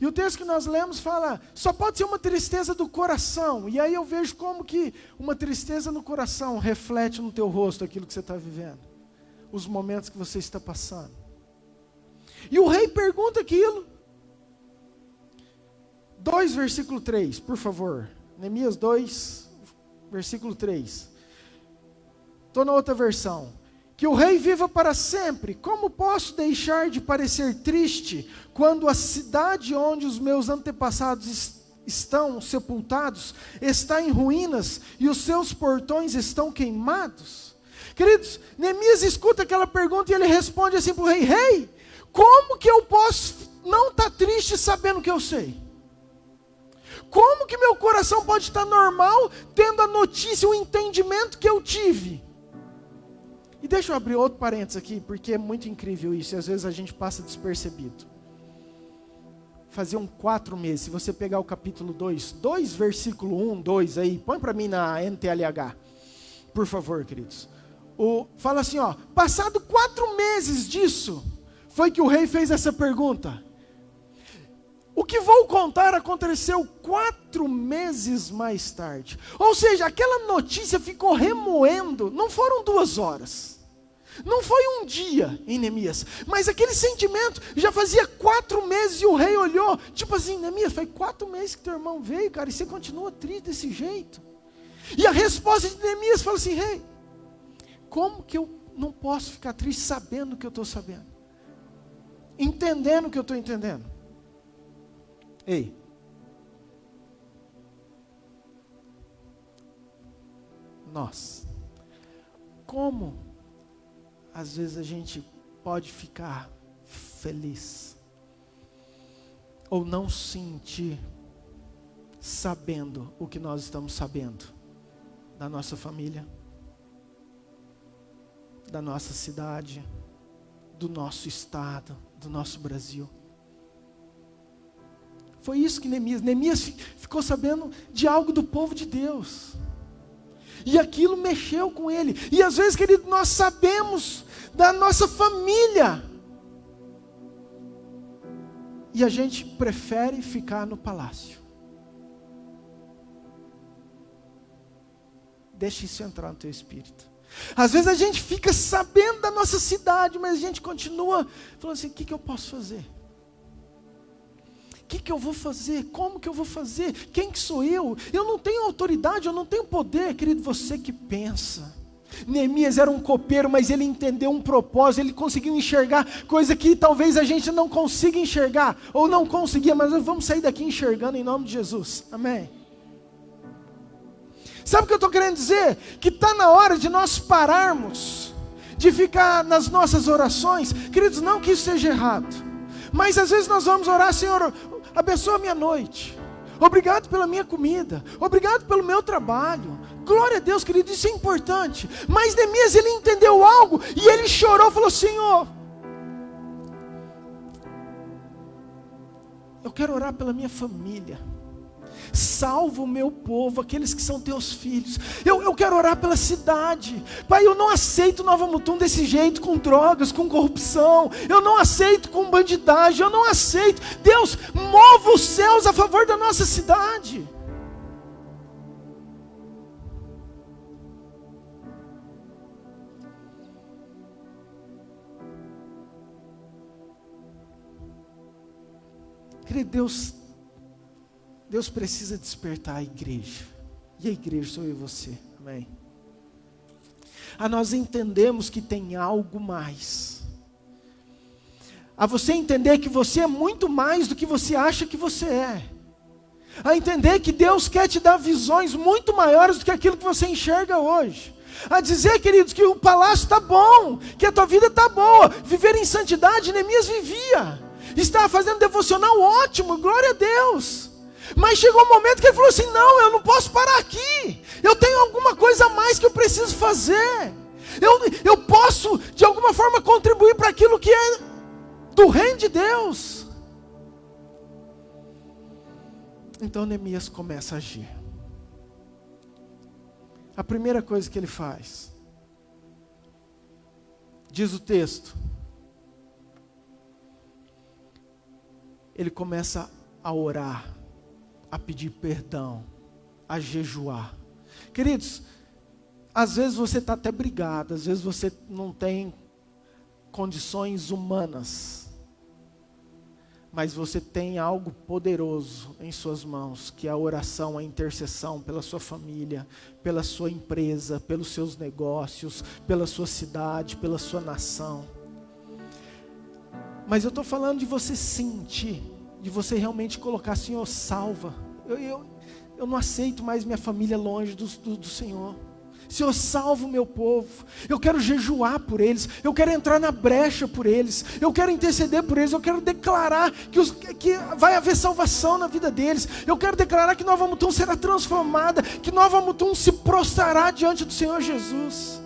E o texto que nós lemos fala, só pode ser uma tristeza do coração. E aí eu vejo como que uma tristeza no coração reflete no teu rosto aquilo que você está vivendo. Os momentos que você está passando. E o rei pergunta aquilo. 2, versículo 3, por favor. Neemias 2, versículo 3. Estou na outra versão. Que o rei viva para sempre. Como posso deixar de parecer triste quando a cidade onde os meus antepassados estão sepultados, está em ruínas e os seus portões estão queimados? Queridos, Neemias escuta aquela pergunta e ele responde assim para o rei: rei, como que eu posso não estar triste sabendo que eu sei? Como que meu coração pode estar normal tendo a notícia, o entendimento que eu tive? E deixa eu abrir outro parênteses aqui, porque é muito incrível isso, e às vezes a gente passa despercebido. Faziam 4 meses, se você pegar o capítulo 2, versículo 1, 2 aí, põe para mim na NTLH, por favor, queridos. Fala assim, ó, passado 4 meses disso, foi que o rei fez essa pergunta. O que vou contar aconteceu 4 meses mais tarde. Ou seja, aquela notícia ficou remoendo, não foram 2 horas. Não foi um dia em Neemias, mas aquele sentimento já fazia 4 meses e o rei olhou, tipo assim, Neemias, faz 4 meses que teu irmão veio, cara, e você continua triste desse jeito. E a resposta de Neemias falou assim, rei, como que eu não posso ficar triste sabendo o que eu estou sabendo? Entendendo o que eu estou entendendo? Ei, nós, como às vezes a gente pode ficar feliz ou não sentir sabendo o que nós estamos sabendo da nossa família, da nossa cidade, do nosso estado, do nosso Brasil? Foi isso que Neemias ficou sabendo de algo do povo de Deus. E aquilo mexeu com ele. E às vezes, querido, nós sabemos da nossa família. E a gente prefere ficar no palácio. Deixa isso entrar no teu espírito. Às vezes a gente fica sabendo da nossa cidade, mas a gente continua falando assim, o que eu posso fazer? O que eu vou fazer? Como que eu vou fazer? Quem que sou eu? Eu não tenho autoridade, eu não tenho poder. Querido, você que pensa. Neemias era um copeiro, mas ele entendeu um propósito, ele conseguiu enxergar coisa que talvez a gente não consiga enxergar, ou não conseguia, mas nós vamos sair daqui enxergando em nome de Jesus. Amém? Sabe o que eu estou querendo dizer? Que está na hora de nós pararmos, de ficar nas nossas orações. Queridos, não que isso seja errado, mas às vezes nós vamos orar, Senhor, abençoa a minha noite, obrigado pela minha comida, obrigado pelo meu trabalho, glória a Deus, querido, isso é importante. Mas Neemias, ele entendeu algo, e ele chorou, falou, Senhor, eu quero orar pela minha família, salva o meu povo, aqueles que são teus filhos. Eu quero orar pela cidade. Pai, eu não aceito Nova Mutum desse jeito, com drogas, com corrupção. Eu não aceito com bandidagem. Eu não aceito. Deus, mova os céus a favor da nossa cidade. Querido, Deus precisa despertar a igreja. E a igreja sou eu e você. Amém? A nós entendemos que tem algo mais. A você entender que você é muito mais do que você acha que você é. A entender que Deus quer te dar visões muito maiores do que aquilo que você enxerga hoje. A dizer, queridos, que o palácio está bom, que a tua vida está boa. Viver em santidade, Neemias vivia. Estava fazendo devocional ótimo, glória a Deus. Mas chegou um momento que ele falou assim, não, eu não posso parar aqui. Eu tenho alguma coisa a mais que eu preciso fazer. Eu posso, de alguma forma, contribuir para aquilo que é do reino de Deus. Então Neemias começa a agir. A primeira coisa que ele faz, diz o texto, ele começa a orar, a pedir perdão, a jejuar. Queridos, às vezes você está até brigado, às vezes você não tem condições humanas, mas você tem algo poderoso em suas mãos, que é a oração, a intercessão pela sua família, pela sua empresa, pelos seus negócios, pela sua cidade, pela sua nação. Mas eu estou falando de você sentir, de você realmente colocar, Senhor, salva. eu não aceito mais minha família longe do Senhor. Senhor, salva o meu povo. Eu quero jejuar por eles. Eu quero entrar na brecha por eles. Eu quero interceder por eles. Eu quero declarar que vai haver salvação na vida deles. Eu quero declarar que Nova Mutum será transformada. Que Nova Mutum se prostrará diante do Senhor Jesus.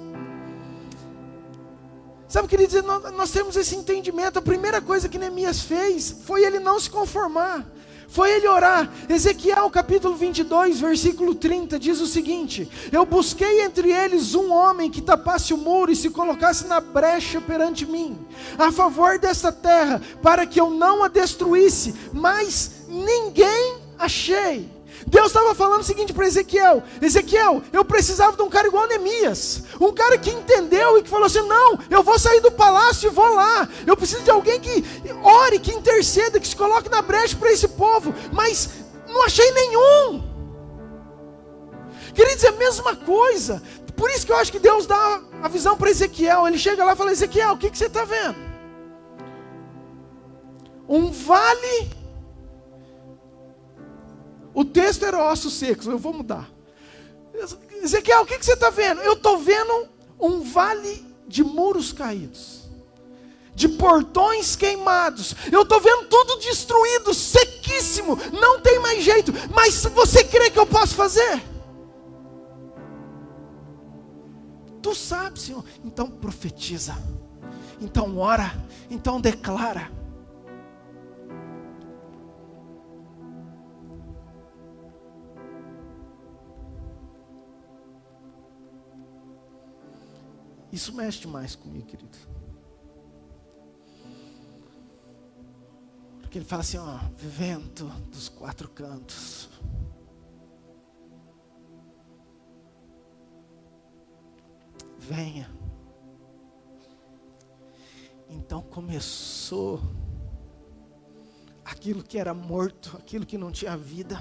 Sabe o que ele diz? Nós temos esse entendimento. A primeira coisa que Neemias fez foi ele não se conformar. Foi ele orar. Ezequiel capítulo 22, versículo 30, diz o seguinte: eu busquei entre eles um homem que tapasse o muro e se colocasse na brecha perante mim, a favor desta terra, para que eu não a destruísse, mas ninguém achei. Deus estava falando o seguinte para Ezequiel: Ezequiel, eu precisava de um cara igual a Neemias, um cara que entendeu e que falou assim: não, eu vou sair do palácio e vou lá, eu preciso de alguém que ore, que interceda, que se coloque na brecha para esse povo, mas não achei nenhum. Queridos, é a mesma coisa. Por isso que eu acho que Deus dá a visão para Ezequiel. Ele chega lá e fala: Ezequiel, o que você está vendo? Um vale. O texto era ossos secos, eu vou mudar. Ezequiel, o que você está vendo? Eu estou vendo um vale de muros caídos, de portões queimados. Eu estou vendo tudo destruído, sequíssimo, não tem mais jeito. Mas você crê que eu posso fazer? Tu sabe, Senhor. Então profetiza, então ora, então declara. Isso mexe demais comigo, querido. Porque ele fala assim, ó, vento dos quatro cantos. Venha. Então começou aquilo que era morto, aquilo que não tinha vida,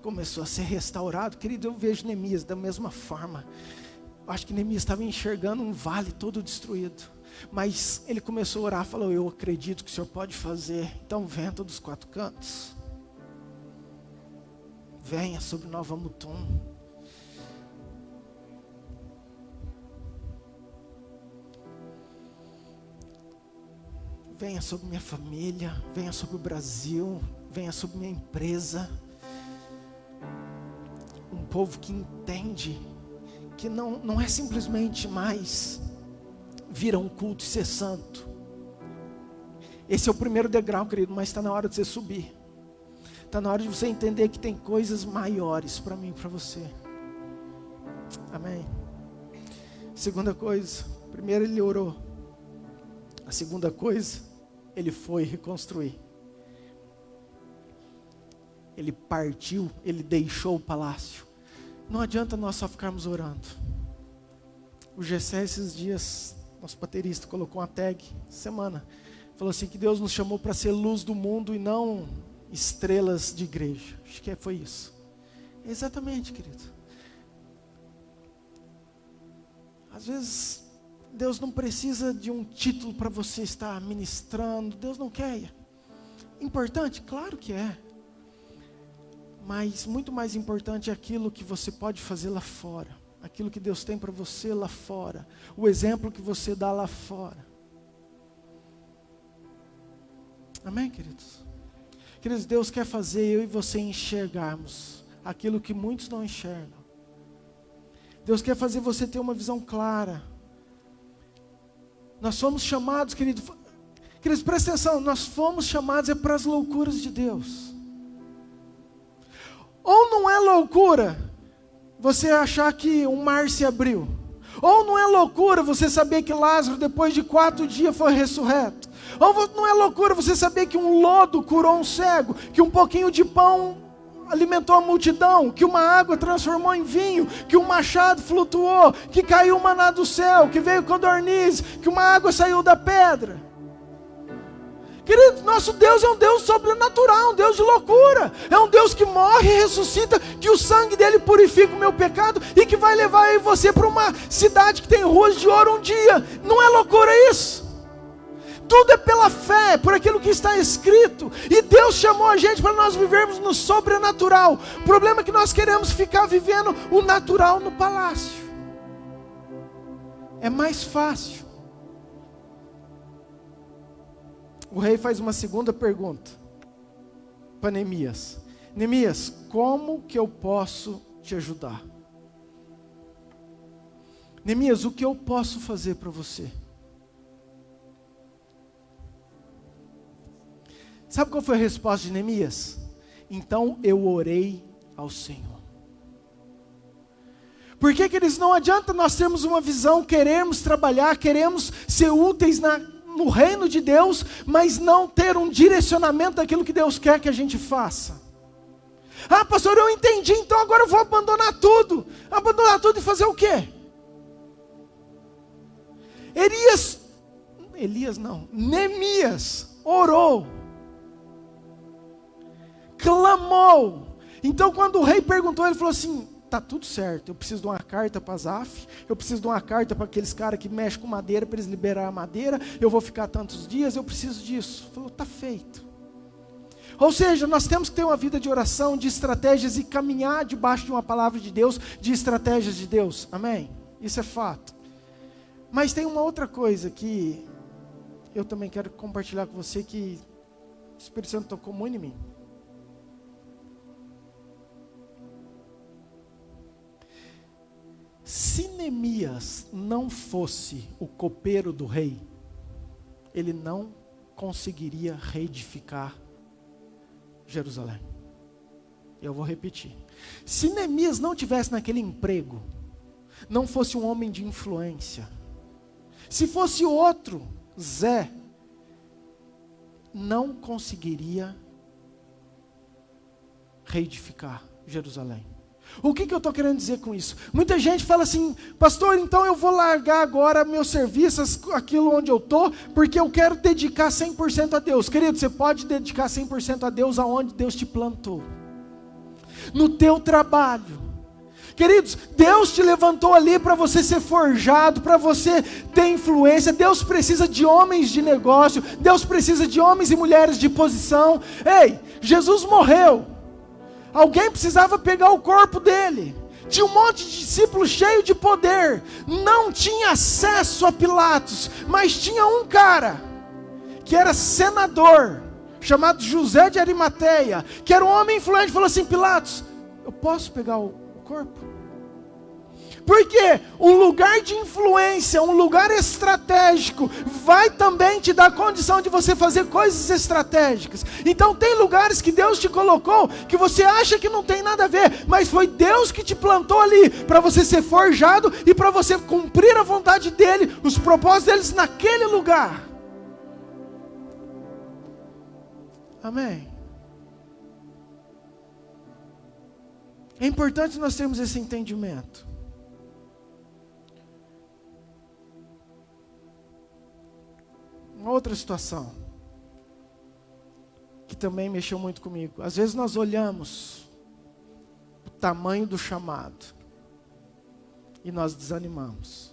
começou a ser restaurado. Querido, eu vejo Neemias da mesma forma. Acho que Neemias estava enxergando um vale todo destruído, mas ele começou a orar, falou: eu acredito que o Senhor pode fazer. Então vento dos quatro cantos, venha sobre Nova Mutum. Venha sobre minha família, venha sobre o Brasil, venha sobre minha empresa. Um povo que entende que não é simplesmente mais vir a um culto e ser santo. Esse é o primeiro degrau, querido, mas está na hora de você subir. Está na hora de você entender que tem coisas maiores para mim e para você. Amém. Segunda coisa, primeiro ele orou. A segunda coisa, ele foi reconstruir. Ele partiu, ele deixou o palácio. Não adianta nós só ficarmos orando. O Gessé esses dias, nosso baterista, colocou uma tag, semana, falou assim, que Deus nos chamou para ser luz do mundo e não estrelas de igreja. Acho que foi isso. Exatamente, querido. Às vezes, Deus não precisa de um título para você estar ministrando. Deus não quer. Importante? Claro que é. Mas muito mais importante é aquilo que você pode fazer lá fora. Aquilo que Deus tem para você lá fora. O exemplo que você dá lá fora. Amém, queridos? Queridos, Deus quer fazer eu e você enxergarmos aquilo que muitos não enxergam. Deus quer fazer você ter uma visão clara. Nós fomos chamados, queridos, presta atenção, nós fomos chamados para as loucuras de Deus. Ou não é loucura você achar que um mar se abriu. Ou não é loucura você saber que Lázaro depois de 4 dias foi ressurreto. Ou não é loucura você saber que um lodo curou um cego, que um pouquinho de pão alimentou a multidão, que uma água transformou em vinho, que um machado flutuou, que caiu um maná do céu, que veio codorniz, que uma água saiu da pedra. Querido, nosso Deus é um Deus sobrenatural, um Deus de loucura. É um Deus que morre e ressuscita, que o sangue dele purifica o meu pecado e que vai levar eu e você para uma cidade que tem ruas de ouro um dia. Não é loucura isso? Tudo é pela fé, por aquilo que está escrito. E Deus chamou a gente para nós vivermos no sobrenatural. O problema é que nós queremos ficar vivendo o natural no palácio. É mais fácil. O rei faz uma segunda pergunta para Neemias. Neemias, como que eu posso te ajudar? Neemias, o que eu posso fazer para você? Sabe qual foi a resposta de Neemias? Então eu orei ao Senhor. Por que eles não adianta nós termos uma visão, queremos trabalhar, queremos ser úteis no reino de Deus, mas não ter um direcionamento daquilo que Deus quer que a gente faça? Ah, pastor, eu entendi, então agora eu vou abandonar tudo. Abandonar tudo e fazer o quê? Neemias orou, clamou. Então quando o rei perguntou, ele falou assim, tá tudo certo, eu preciso de uma carta para Asaf, eu preciso de uma carta para aqueles caras que mexem com madeira, para eles liberar a madeira, eu vou ficar tantos dias, eu preciso disso. Falou, tá feito. Ou seja, nós temos que ter uma vida de oração, de estratégias e caminhar debaixo de uma palavra de Deus, de estratégias de Deus, amém? Isso é fato. Mas tem uma outra coisa que eu também quero compartilhar com você, que o Espírito Santo tocou muito em mim. Se Neemias não fosse o copeiro do rei, ele não conseguiria reedificar Jerusalém. Eu vou repetir. Se Neemias não tivesse naquele emprego, não fosse um homem de influência, se fosse outro, Zé, não conseguiria reedificar Jerusalém. O que eu estou querendo dizer com isso? Muita gente fala assim, pastor, então eu vou largar agora meus serviços, aquilo onde eu estou, porque eu quero dedicar 100% a Deus. Querido, você pode dedicar 100% a Deus aonde Deus te plantou. No teu trabalho. Queridos, Deus te levantou ali para você ser forjado, para você ter influência. Deus precisa de homens de negócio, Deus precisa de homens e mulheres de posição. Ei, Jesus morreu. Alguém precisava pegar o corpo dele. Tinha um monte de discípulos cheio de poder. Não tinha acesso a Pilatos, mas tinha um cara que era senador, chamado José de Arimateia, que era um homem influente. Falou assim, Pilatos, eu posso pegar o corpo? Porque um lugar de influência, um lugar estratégico, vai também te dar condição de você fazer coisas estratégicas. Então tem lugares que Deus te colocou, que você acha que não tem nada a ver, mas foi Deus que te plantou ali, para você ser forjado e para você cumprir a vontade dEle, os propósitos deles naquele lugar. Amém? É importante nós termos esse entendimento. Uma outra situação que também mexeu muito comigo. Às vezes nós olhamos o tamanho do chamado e nós desanimamos.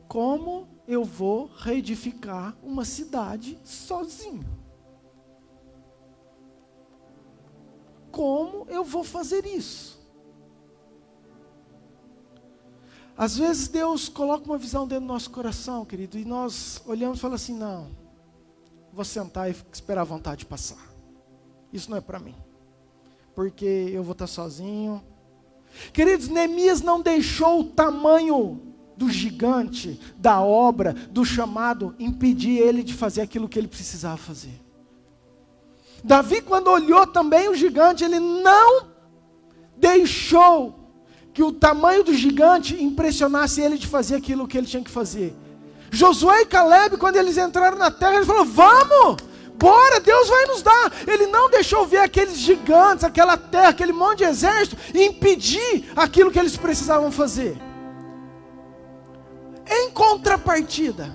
Como eu vou reedificar uma cidade sozinho? Como eu vou fazer isso? Às vezes Deus coloca uma visão dentro do nosso coração, querido, e nós olhamos e falamos assim, não, vou sentar e esperar a vontade passar. Isso não é para mim, porque eu vou estar sozinho. Queridos, Neemias não deixou o tamanho do gigante, da obra, do chamado, impedir ele de fazer aquilo que ele precisava fazer. Davi, quando olhou também o gigante, ele não deixou que o tamanho do gigante impressionasse ele de fazer aquilo que ele tinha que fazer. Josué e Caleb, quando eles entraram na terra, eles falaram, vamos, bora, Deus vai nos dar. Ele não deixou ver aqueles gigantes, aquela terra, aquele monte de exército, e impedir aquilo que eles precisavam fazer. Em contrapartida,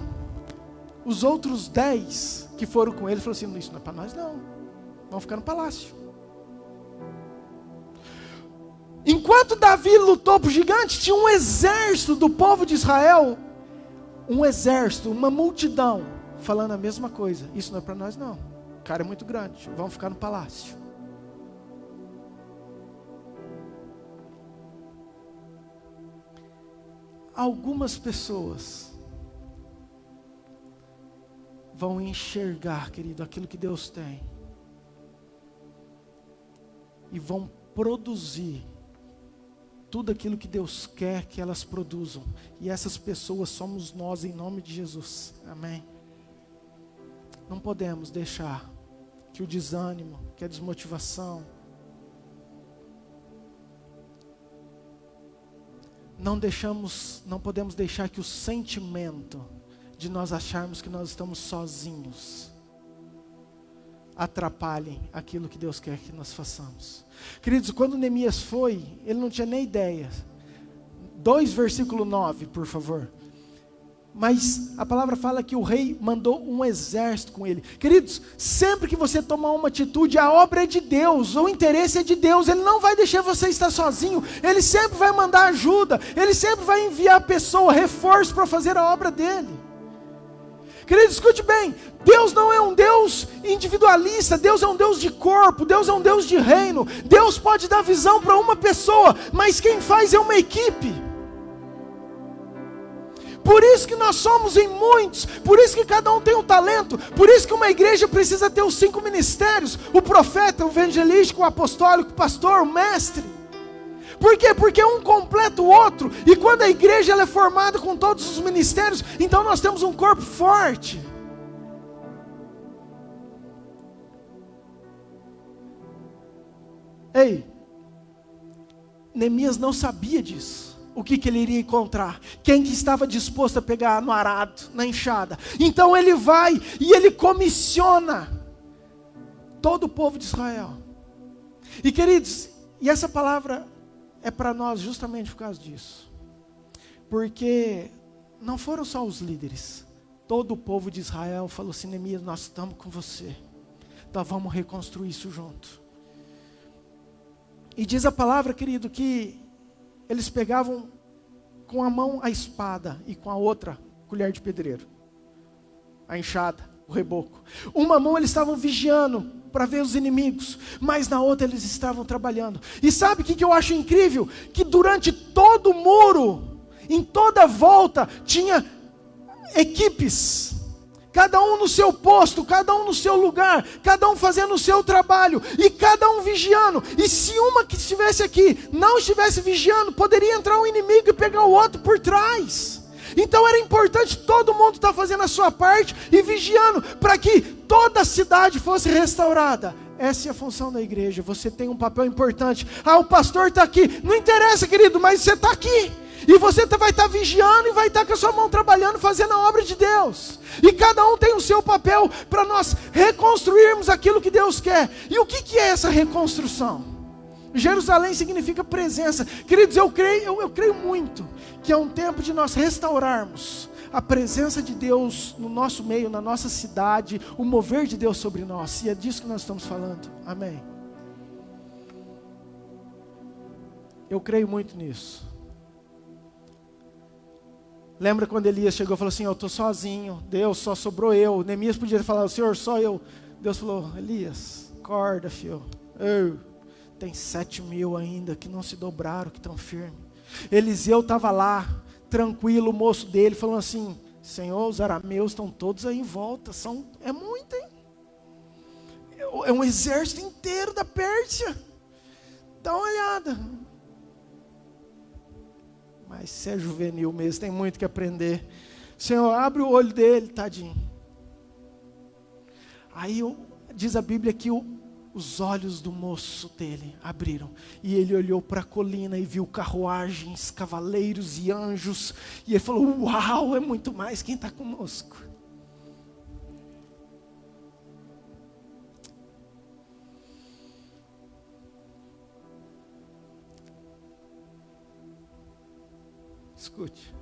os outros 10 que foram com ele, falaram assim, isso não é para nós não, vamos ficar no palácio. Enquanto Davi lutou para o gigante, tinha um exército do povo de Israel um exército, uma multidão, falando a mesma coisa. Isso não é para nós não. O cara é muito grande, vamos ficar no palácio. Algumas pessoas vão enxergar, querido, aquilo que Deus tem, e vão produzir tudo aquilo que Deus quer que elas produzam. E essas pessoas somos nós, em nome de Jesus. Amém? Não podemos deixar que o desânimo, que a desmotivação, não podemos deixar que o sentimento de nós acharmos que nós estamos sozinhos atrapalhem aquilo que Deus quer que nós façamos. Queridos, quando Neemias foi, ele não tinha nem ideia. 2 versículo 9, por favor. Mas a palavra fala que o rei mandou um exército com ele. Queridos, sempre que você tomar uma atitude, a obra é de Deus, o interesse é de Deus. Ele não vai deixar você estar sozinho. Ele sempre vai mandar ajuda. Ele sempre vai enviar pessoa, reforço para fazer a obra dele. Queridos, escute bem. Deus não é um Deus individualista. Deus é um Deus de corpo. Deus é um Deus de reino. Deus pode dar visão para uma pessoa, mas quem faz é uma equipe. Por isso que nós somos em muitos, por isso que cada um tem um talento, por isso que uma igreja precisa ter os 5 ministérios, o profeta, o evangelístico, o apostólico, o pastor, o mestre. Por quê? Porque um completa o outro, e quando a igreja ela é formada com todos os ministérios, então nós temos um corpo forte. Ei, Neemias não sabia disso. O que ele iria encontrar? Quem que estava disposto a pegar no arado, na enxada? Então ele vai e ele comissiona todo o povo de Israel. E queridos, e essa palavra é para nós justamente por causa disso. Porque não foram só os líderes. Todo o povo de Israel falou assim: Neemias, nós estamos com você. Então vamos reconstruir isso junto. E diz a palavra, querido, que eles pegavam com a mão a espada e com a outra colher de pedreiro, a enxada, o reboco. Uma mão eles estavam vigiando para ver os inimigos, mas na outra eles estavam trabalhando. E sabe o que eu acho incrível? Que durante todo o muro, em toda a volta, tinha equipes. Cada um no seu posto, cada um no seu lugar, cada um fazendo o seu trabalho, e cada um vigiando. E se uma que estivesse aqui não estivesse vigiando, poderia entrar um inimigo e pegar o outro por trás. Então era importante todo mundo estar fazendo a sua parte e vigiando, para que toda a cidade fosse restaurada. Essa é a função da igreja. Você tem um papel importante. Ah, o pastor está aqui. Não interessa, querido, mas você está aqui. E você vai estar vigiando e vai estar com a sua mão trabalhando, fazendo a obra de Deus. E cada um tem o seu papel para nós reconstruirmos aquilo que Deus quer. E o que é essa reconstrução? Jerusalém significa presença. Queridos, eu creio muito que é um tempo de nós restaurarmos a presença de Deus no nosso meio, na nossa cidade, o mover de Deus sobre nós. E é disso que nós estamos falando. Amém. Eu creio muito nisso. Lembra quando Elias chegou e falou assim: eu estou sozinho, Deus, só sobrou eu. Neemias podia ter falado: Senhor, só eu. Deus falou: Elias, acorda, filho. Tem 7.000 ainda que não se dobraram, que estão firmes. Eliseu estava lá, tranquilo, o moço dele, falando assim: Senhor, os arameus estão todos aí em volta. É muito, hein? É um exército inteiro da Pérsia. Dá uma olhada. Mas se é juvenil mesmo, tem muito que aprender. Senhor, abre o olho dele, tadinho. Aí diz a Bíblia que os olhos do moço dele abriram. E ele olhou para a colina e viu carruagens, cavaleiros e anjos. E ele falou: uau, é muito mais quem está conosco. Escute.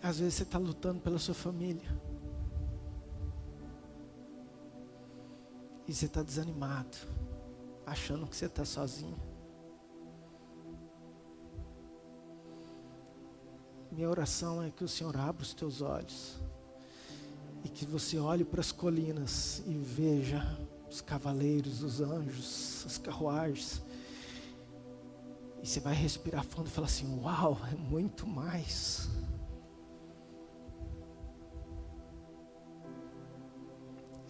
Às vezes você está lutando pela sua família. E você está desanimado, achando que você está sozinho. minha oração é que o Senhor abra os teus olhos e que você olhe para as colinas e veja os cavaleiros, os anjos, as carruagens. E você vai respirar fundo e falar assim: uau, é muito mais.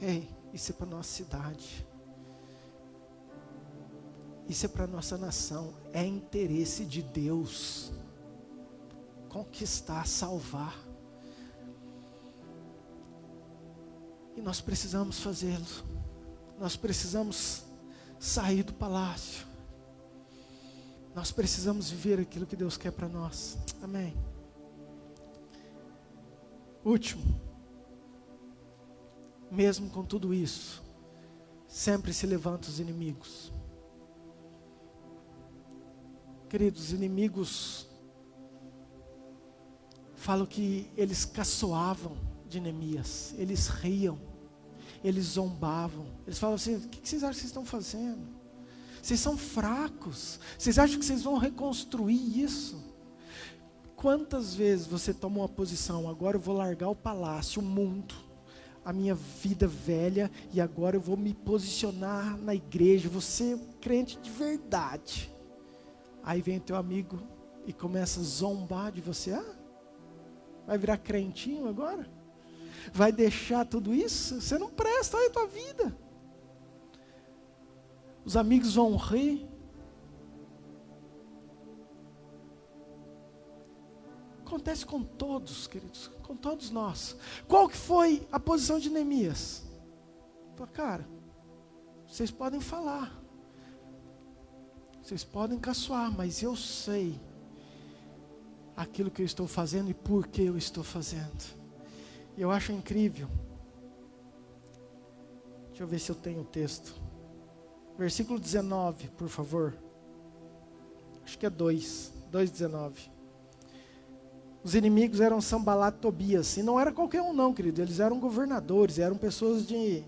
Ei, isso é para a nossa cidade. Isso é para a nossa nação. É interesse de Deus conquistar, salvar. E nós precisamos fazê-lo. Nós precisamos sair do palácio. Nós precisamos viver aquilo que Deus quer para nós. Amém. Último. Mesmo com tudo isso, sempre se levantam os inimigos. Queridos, os inimigos falam que eles caçoavam de Neemias, eles riam, eles zombavam, eles falam assim: o que vocês acham que vocês estão fazendo? Vocês são fracos, vocês acham que vocês vão reconstruir isso? Quantas vezes você toma uma posição: agora eu vou largar o palácio, o mundo, a minha vida velha, e agora eu vou me posicionar na igreja, vou ser crente de verdade. Aí vem o teu amigo e começa a zombar de você. Ah, vai virar crentinho agora? Vai deixar tudo isso? Você não presta, olha a tua vida. Os amigos vão rir. Acontece com todos, queridos, com todos nós. Qual que foi a posição de Neemias? Falei: cara, vocês podem falar, vocês podem caçoar, mas eu sei aquilo que eu estou fazendo e por que eu estou fazendo. E eu acho incrível. Deixa eu ver se eu tenho o texto. Versículo 19, por favor. Acho que é 2:19. Os inimigos eram Sanbalat e Tobias. E não era qualquer um não, querido. Eles eram governadores, eram pessoas de...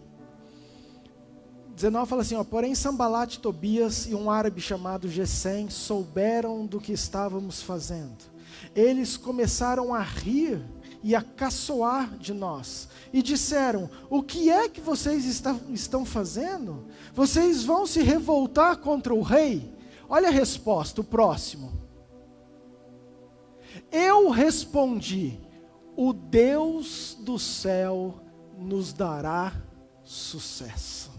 19 fala assim, ó: porém Sanbalat e Tobias e um árabe chamado Gesem souberam do que estávamos fazendo. Eles começaram a rir e a caçoar de nós. E disseram: o que é que vocês estão fazendo? Vocês vão se revoltar contra o rei? Olha a resposta, o próximo. Eu respondi: o Deus do céu nos dará sucesso.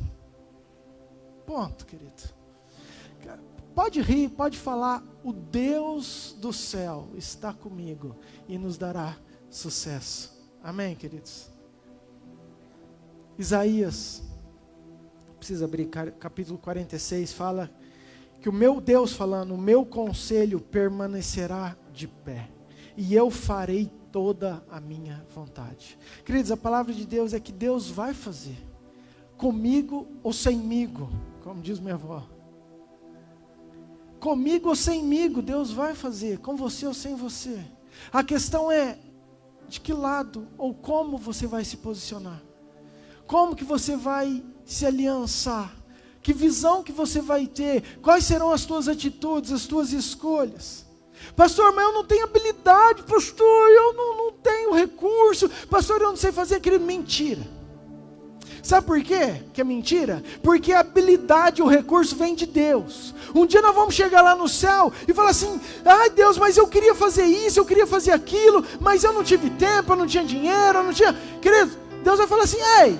Ponto, querido. Pode rir, pode falar: o Deus do céu está comigo e nos dará sucesso. Amém, queridos? Isaías, precisa abrir, capítulo 46, fala que o meu Deus falando: o meu conselho permanecerá de pé, e eu farei toda a minha vontade. Queridos, a palavra de Deus é que Deus vai fazer, comigo ou semigo, como diz minha avó. Comigo ou semigo, Deus vai fazer, com você ou sem você. A questão é de que lado ou como você vai se posicionar. Como que você vai se aliançar? Que visão que você vai ter? Quais serão as tuas atitudes, as tuas escolhas? Pastor, mas eu não tenho habilidade, pastor, eu não tenho recurso, pastor, eu não sei fazer aquilo. Mentira. Sabe por quê que é mentira? Porque a habilidade, o recurso vem de Deus. Um dia nós vamos chegar lá no céu e falar assim: ai Deus, mas eu queria fazer isso, eu queria fazer aquilo, mas eu não tive tempo, eu não tinha dinheiro, eu não tinha... Querido, Deus vai falar assim: ei,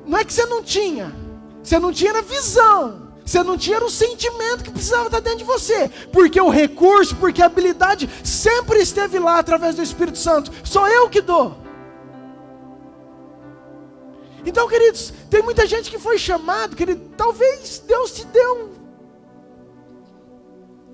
não é que você não tinha na visão, você não tinha o sentimento que precisava estar dentro de você, porque o recurso, porque a habilidade sempre esteve lá através do Espírito Santo, sou eu que dou. Então, queridos, tem muita gente que foi chamado, querido, talvez Deus te deu um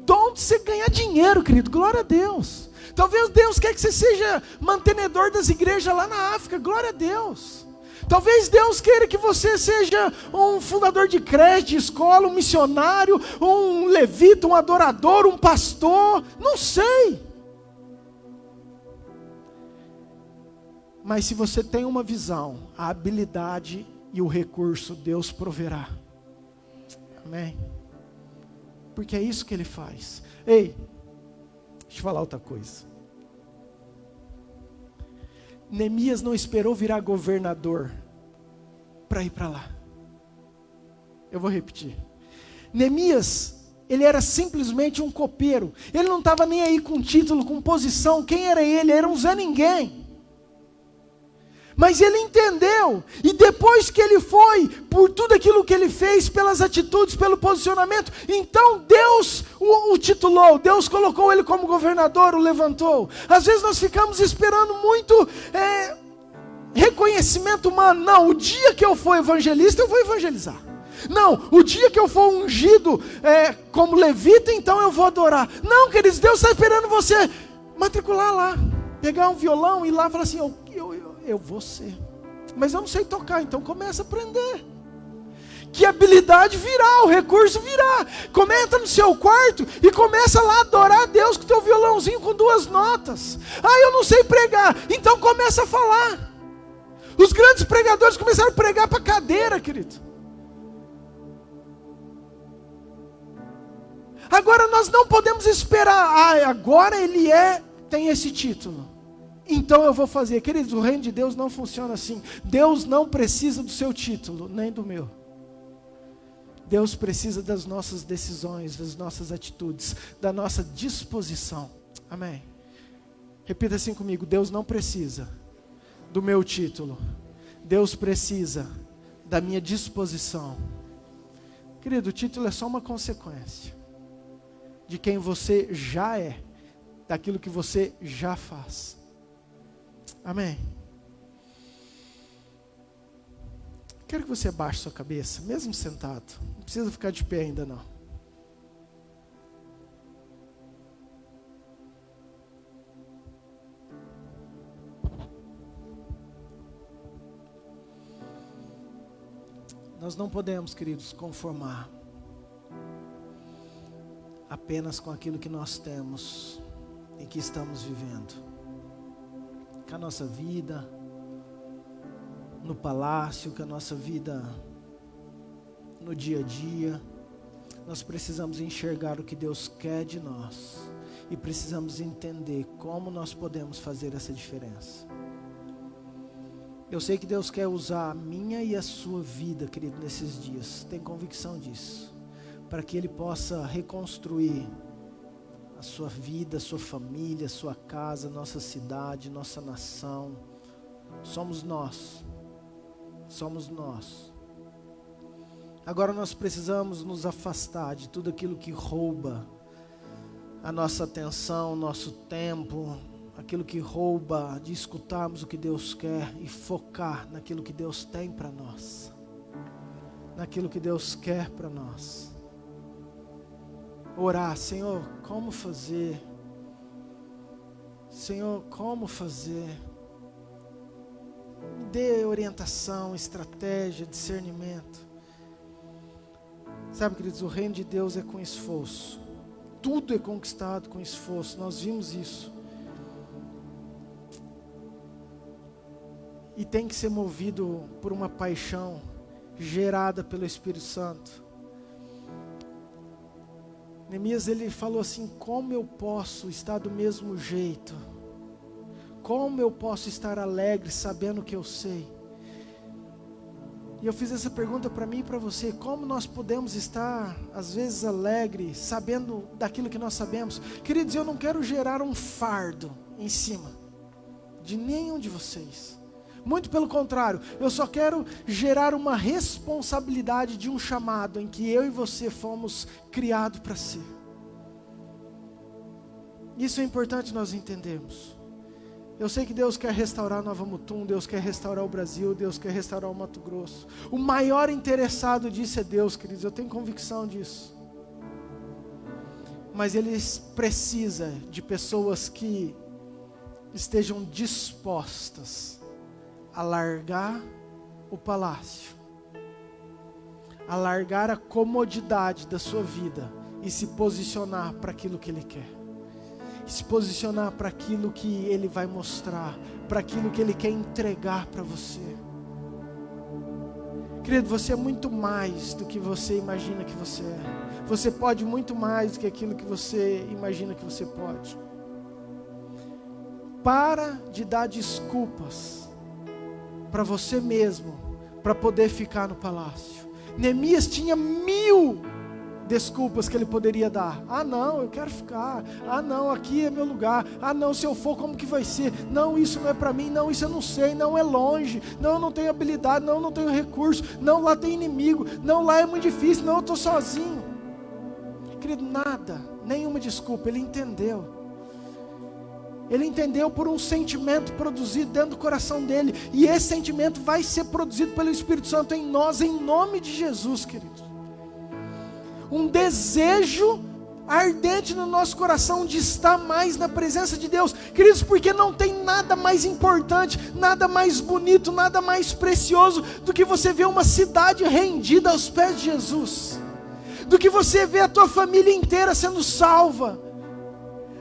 dom de você ganhar dinheiro, querido, glória a Deus. Talvez Deus quer que você seja mantenedor das igrejas lá na África, glória a Deus. Talvez Deus queira que você seja um fundador de creche, de escola, um missionário, um levita, um adorador, um pastor, não sei. Mas se você tem uma visão, a habilidade e o recurso Deus proverá. Amém? Porque é isso que Ele faz. Ei, deixa eu falar outra coisa. Neemias não esperou virar governador para ir para lá. Eu vou repetir. Neemias, ele era simplesmente um copeiro. Ele não estava nem aí com título, com posição. Quem era ele? Era um Zé Ninguém. Mas ele entendeu, e depois que ele foi, por tudo aquilo que ele fez, pelas atitudes, pelo posicionamento, então Deus o titulou, Deus colocou ele como governador, o levantou. Às vezes nós ficamos esperando muito reconhecimento humano. Não, o dia que eu for evangelista, eu vou evangelizar. Não, o dia que eu for ungido como levita, então eu vou adorar. Não, queridos, Deus está esperando você matricular lá, pegar um violão e ir lá e falar assim, eu vou ser, mas eu não sei tocar, então começa a aprender. Que habilidade virá, o recurso virá. Entra no seu quarto e começa lá a adorar a Deus com o teu violãozinho com 2 notas. Eu não sei pregar, então começa a falar. Os grandes pregadores começaram a pregar para cadeira, querido. Agora nós não podemos esperar, agora ele tem esse título, então eu vou fazer. Queridos, o reino de Deus não funciona assim. Deus não precisa do seu título, nem do meu. Deus precisa das nossas decisões, das nossas atitudes, da nossa disposição. Amém? Repita assim comigo: Deus não precisa do meu título, Deus precisa da minha disposição. Querido, o título é só uma consequência de quem você já é, daquilo que você já faz. Amém? Quero que você abaixe sua cabeça, mesmo sentado. Não precisa ficar de pé ainda não. Nós não podemos, queridos, conformar apenas com aquilo que nós temos e que estamos vivendo. Com a nossa vida no palácio, com a nossa vida no dia a dia. Nós precisamos enxergar o que Deus quer de nós e precisamos entender como nós podemos fazer essa diferença. Eu sei que Deus quer usar a minha e a sua vida, querido, nesses dias. Tenho convicção disso, para que Ele possa reconstruir a sua vida, a sua família, a sua casa, nossa cidade, nossa nação. Somos nós. Agora nós precisamos nos afastar de tudo aquilo que rouba a nossa atenção, o nosso tempo, aquilo que rouba de escutarmos o que Deus quer e focar naquilo que Deus tem para nós, naquilo que Deus quer para nós. Orar: Senhor, como fazer? Senhor, como fazer? Me dê orientação, estratégia, discernimento. Sabe, queridos, o reino de Deus é com esforço. Tudo é conquistado com esforço. Nós vimos isso. E tem que ser movido por uma paixão gerada pelo Espírito Santo. Neemias, ele falou assim: como eu posso estar do mesmo jeito? Como eu posso estar alegre sabendo o que eu sei? E eu fiz essa pergunta para mim e para você: como nós podemos estar às vezes alegre sabendo daquilo que nós sabemos? Queridos, eu não quero gerar um fardo em cima de nenhum de vocês. Muito pelo contrário, eu só quero gerar uma responsabilidade de um chamado em que eu e você fomos criados para ser. Isso é importante nós entendermos. Eu sei que Deus quer restaurar Nova Mutum, Deus quer restaurar o Brasil, Deus quer restaurar o Mato Grosso. O maior interessado disso é Deus, queridos, eu tenho convicção disso. Mas Ele precisa de pessoas que estejam dispostas a largar o palácio, a largar a comodidade da sua vida e se posicionar para aquilo que Ele quer, se posicionar para aquilo que Ele vai mostrar, para aquilo que Ele quer entregar para você. Querido, você é muito mais do que você imagina que você é. Você pode muito mais do que aquilo que você imagina que você pode. Para de dar desculpas para você mesmo, para poder ficar no palácio. Neemias tinha 1000 desculpas que ele poderia dar. Ah não, eu quero ficar. Ah não, aqui é meu lugar. Ah não, se eu for, como que vai ser? Não, isso não é para mim. Não, isso eu não sei. Não, é longe. Não, eu não tenho habilidade. Não, eu não tenho recurso. Não, lá tem inimigo. Não, lá é muito difícil. Não, eu estou sozinho. Querido, nada, nenhuma desculpa. Ele entendeu. Ele entendeu por um sentimento produzido dentro do coração dele. E esse sentimento vai ser produzido pelo Espírito Santo em nós, em nome de Jesus, queridos. Um desejo ardente no nosso coração de estar mais na presença de Deus. Queridos, porque não tem nada mais importante, nada mais bonito, nada mais precioso do que você ver uma cidade rendida aos pés de Jesus. Do que você ver a tua família inteira sendo salva.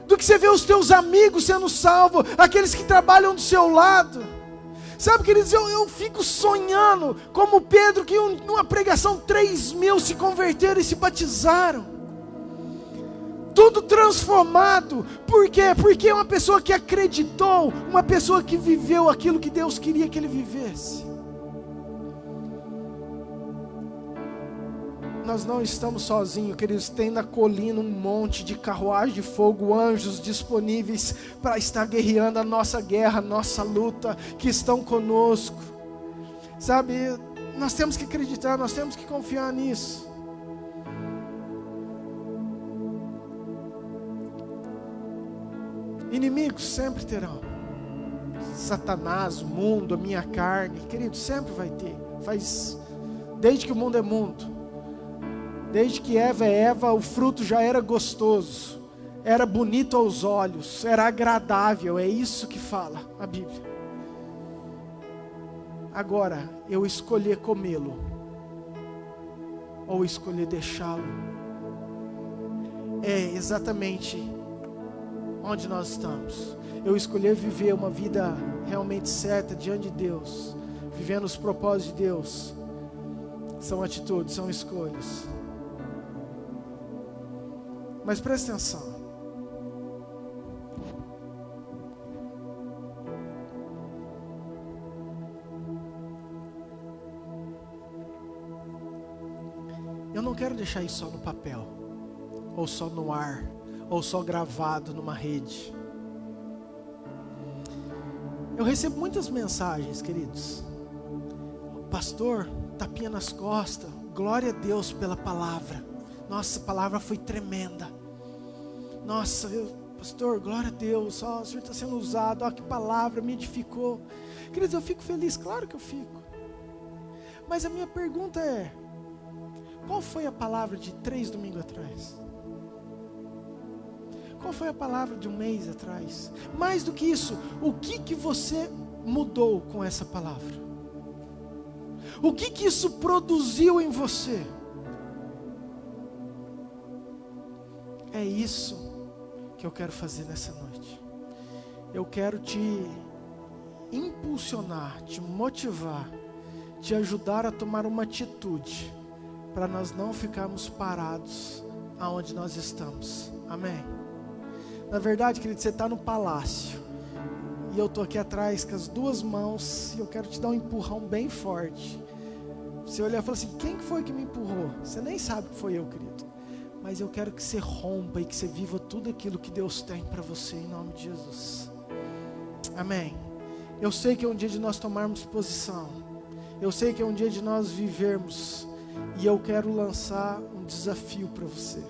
Do que você ver os teus amigos sendo salvos, aqueles que trabalham do seu lado. Sabe, queridos, eu fico sonhando, como Pedro, que numa pregação 3.000 se converteram e se batizaram. Tudo transformado. Por quê? Porque é uma pessoa que acreditou, uma pessoa que viveu aquilo que Deus queria que ele vivesse. Nós não estamos sozinhos, queridos. Tem na colina um monte de carruagem de fogo, anjos disponíveis para estar guerreando a nossa guerra, a nossa luta, que estão conosco. Sabe, nós temos que acreditar, nós temos que confiar nisso. Inimigos sempre terão. Satanás, o mundo, a minha carne, queridos, sempre vai ter. Desde que o mundo é mundo. Desde que Eva é Eva, o fruto já era gostoso, era bonito aos olhos, era agradável, é isso que fala a Bíblia. Agora, eu escolher comê-lo, ou escolher deixá-lo, é exatamente onde nós estamos. Eu escolher viver uma vida realmente certa diante de Deus, vivendo os propósitos de Deus, são atitudes, são escolhas. Mas presta atenção. Eu não quero deixar isso só no papel, ou só no ar, ou só gravado numa rede. Eu recebo muitas mensagens, queridos. Pastor, tapinha nas costas, glória a Deus pela palavra. Nossa, a palavra foi tremenda. Nossa, pastor, glória a Deus. O Senhor está sendo usado. Que palavra me edificou. Queridos, eu fico feliz, claro que eu fico. Mas a minha pergunta é: qual foi a palavra de 3 domingos atrás? Qual foi a palavra de um mês atrás? Mais do que isso, o que você mudou com essa palavra? O que isso produziu em você? É isso que eu quero fazer nessa noite. Eu quero te impulsionar, te motivar, te ajudar a tomar uma atitude, para nós não ficarmos parados aonde nós estamos. Amém? Na verdade, querido, você está no palácio, e eu estou aqui atrás com as 2 mãos, e eu quero te dar um empurrão bem forte. Você olhar e falar assim: quem foi que me empurrou? Você nem sabe que foi eu, querido. Mas eu quero que você rompa e que você viva tudo aquilo que Deus tem para você, em nome de Jesus. Amém. Eu sei que é um dia de nós tomarmos posição. Eu sei que é um dia de nós vivermos. E eu quero lançar um desafio para você.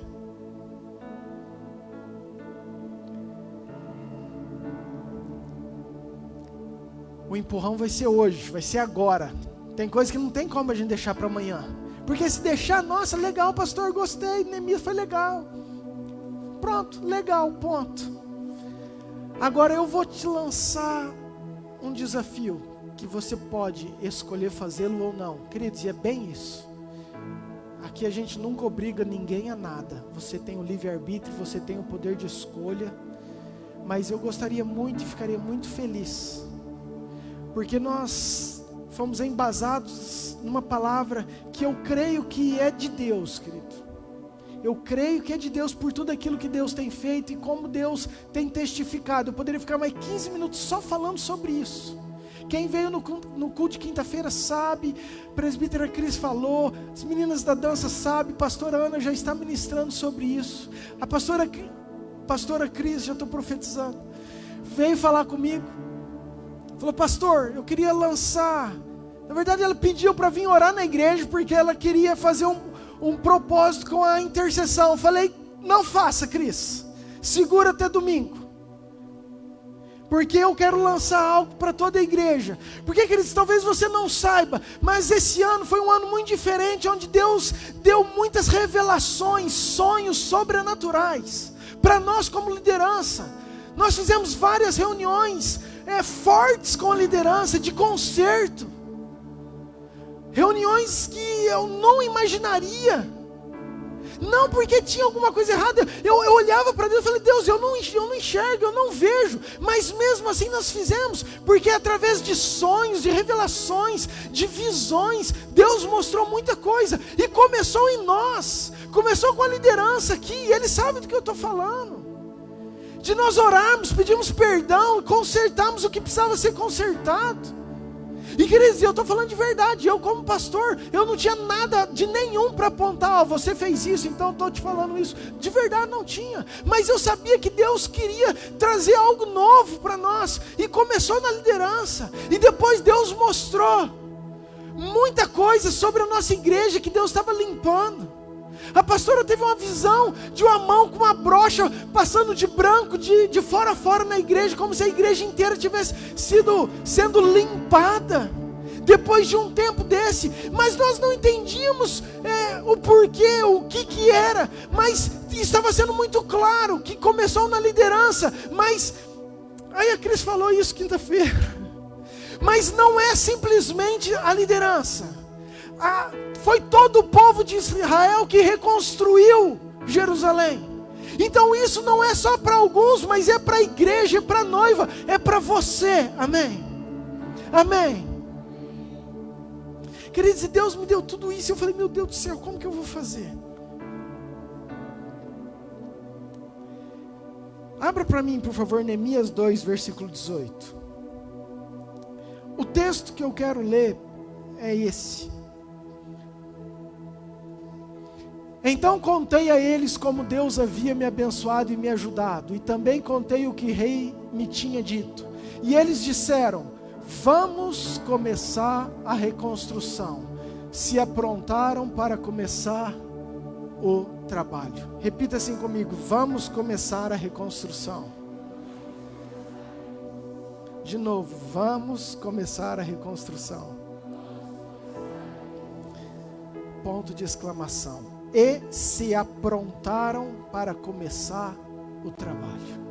O empurrão vai ser hoje, vai ser agora. Tem coisa que não tem como a gente deixar para amanhã. Porque se deixar, nossa, legal, pastor, gostei, Neemias foi legal. Pronto, legal, ponto. Agora eu vou te lançar um desafio, que você pode escolher fazê-lo ou não. Queridos, e é bem isso. Aqui a gente nunca obriga ninguém a nada. Você tem o livre-arbítrio, você tem o poder de escolha. Mas eu gostaria muito e ficaria muito feliz, porque nós fomos embasados numa palavra que eu creio que é de Deus, querido. Eu creio que é de Deus por tudo aquilo que Deus tem feito e como Deus tem testificado. Eu poderia ficar mais 15 minutos só falando sobre isso. Quem veio no culto de quinta-feira sabe, a presbítera Cris falou, as meninas da dança sabem, a pastora Ana já está ministrando sobre isso. A pastora Cris, já estou profetizando, veio falar comigo. Falou, pastor, eu queria lançar. Na verdade ela pediu para vir orar na igreja porque ela queria fazer um propósito com a intercessão. Eu falei, não faça, Cris, segura até domingo, porque eu quero lançar algo para toda a igreja. Porque, queridos, talvez você não saiba, mas esse ano foi um ano muito diferente, onde Deus deu muitas revelações, sonhos sobrenaturais para nós como liderança. Nós fizemos várias reuniões fortes com a liderança, de concerto, reuniões que eu não imaginaria, não porque tinha alguma coisa errada, eu olhava para Deus e falei, Deus, eu não enxergo, eu não vejo, mas mesmo assim nós fizemos, porque através de sonhos, de revelações, de visões, Deus mostrou muita coisa, e começou em nós, começou com a liderança aqui, e Ele sabe do que eu estou falando, de nós orarmos, pedimos perdão, consertarmos o que precisava ser consertado. E queridos, eu estou falando de verdade, eu como pastor, eu não tinha nada de nenhum para apontar, você fez isso, então eu estou te falando isso, de verdade não tinha, mas eu sabia que Deus queria trazer algo novo para nós, e começou na liderança, e depois Deus mostrou muita coisa sobre a nossa igreja, que Deus estava limpando. A pastora teve uma visão de uma mão com uma brocha passando de branco, de fora a fora na igreja, como se a igreja inteira tivesse sendo limpada, depois de um tempo desse, mas nós não entendíamos o porquê, o que era, mas estava sendo muito claro, que começou na liderança, mas, aí a Cris falou isso quinta-feira, mas não é simplesmente a liderança, foi todo o povo de Israel que reconstruiu Jerusalém. Então isso não é só para alguns, mas é para a igreja, é para a noiva, é para você, amém? Amém. Queridos, e Deus me deu tudo isso, eu falei, meu Deus do céu, como que eu vou fazer? Abra para mim, por favor, Neemias 2, versículo 18. O texto que eu quero ler é esse. Então contei a eles como Deus havia me abençoado e me ajudado, e também contei o que o rei me tinha dito. E eles disseram, vamos começar a reconstrução. Se aprontaram para começar o trabalho. Repita assim comigo, vamos começar a reconstrução. De novo, vamos começar a reconstrução. Ponto de exclamação. E se aprontaram para começar o trabalho.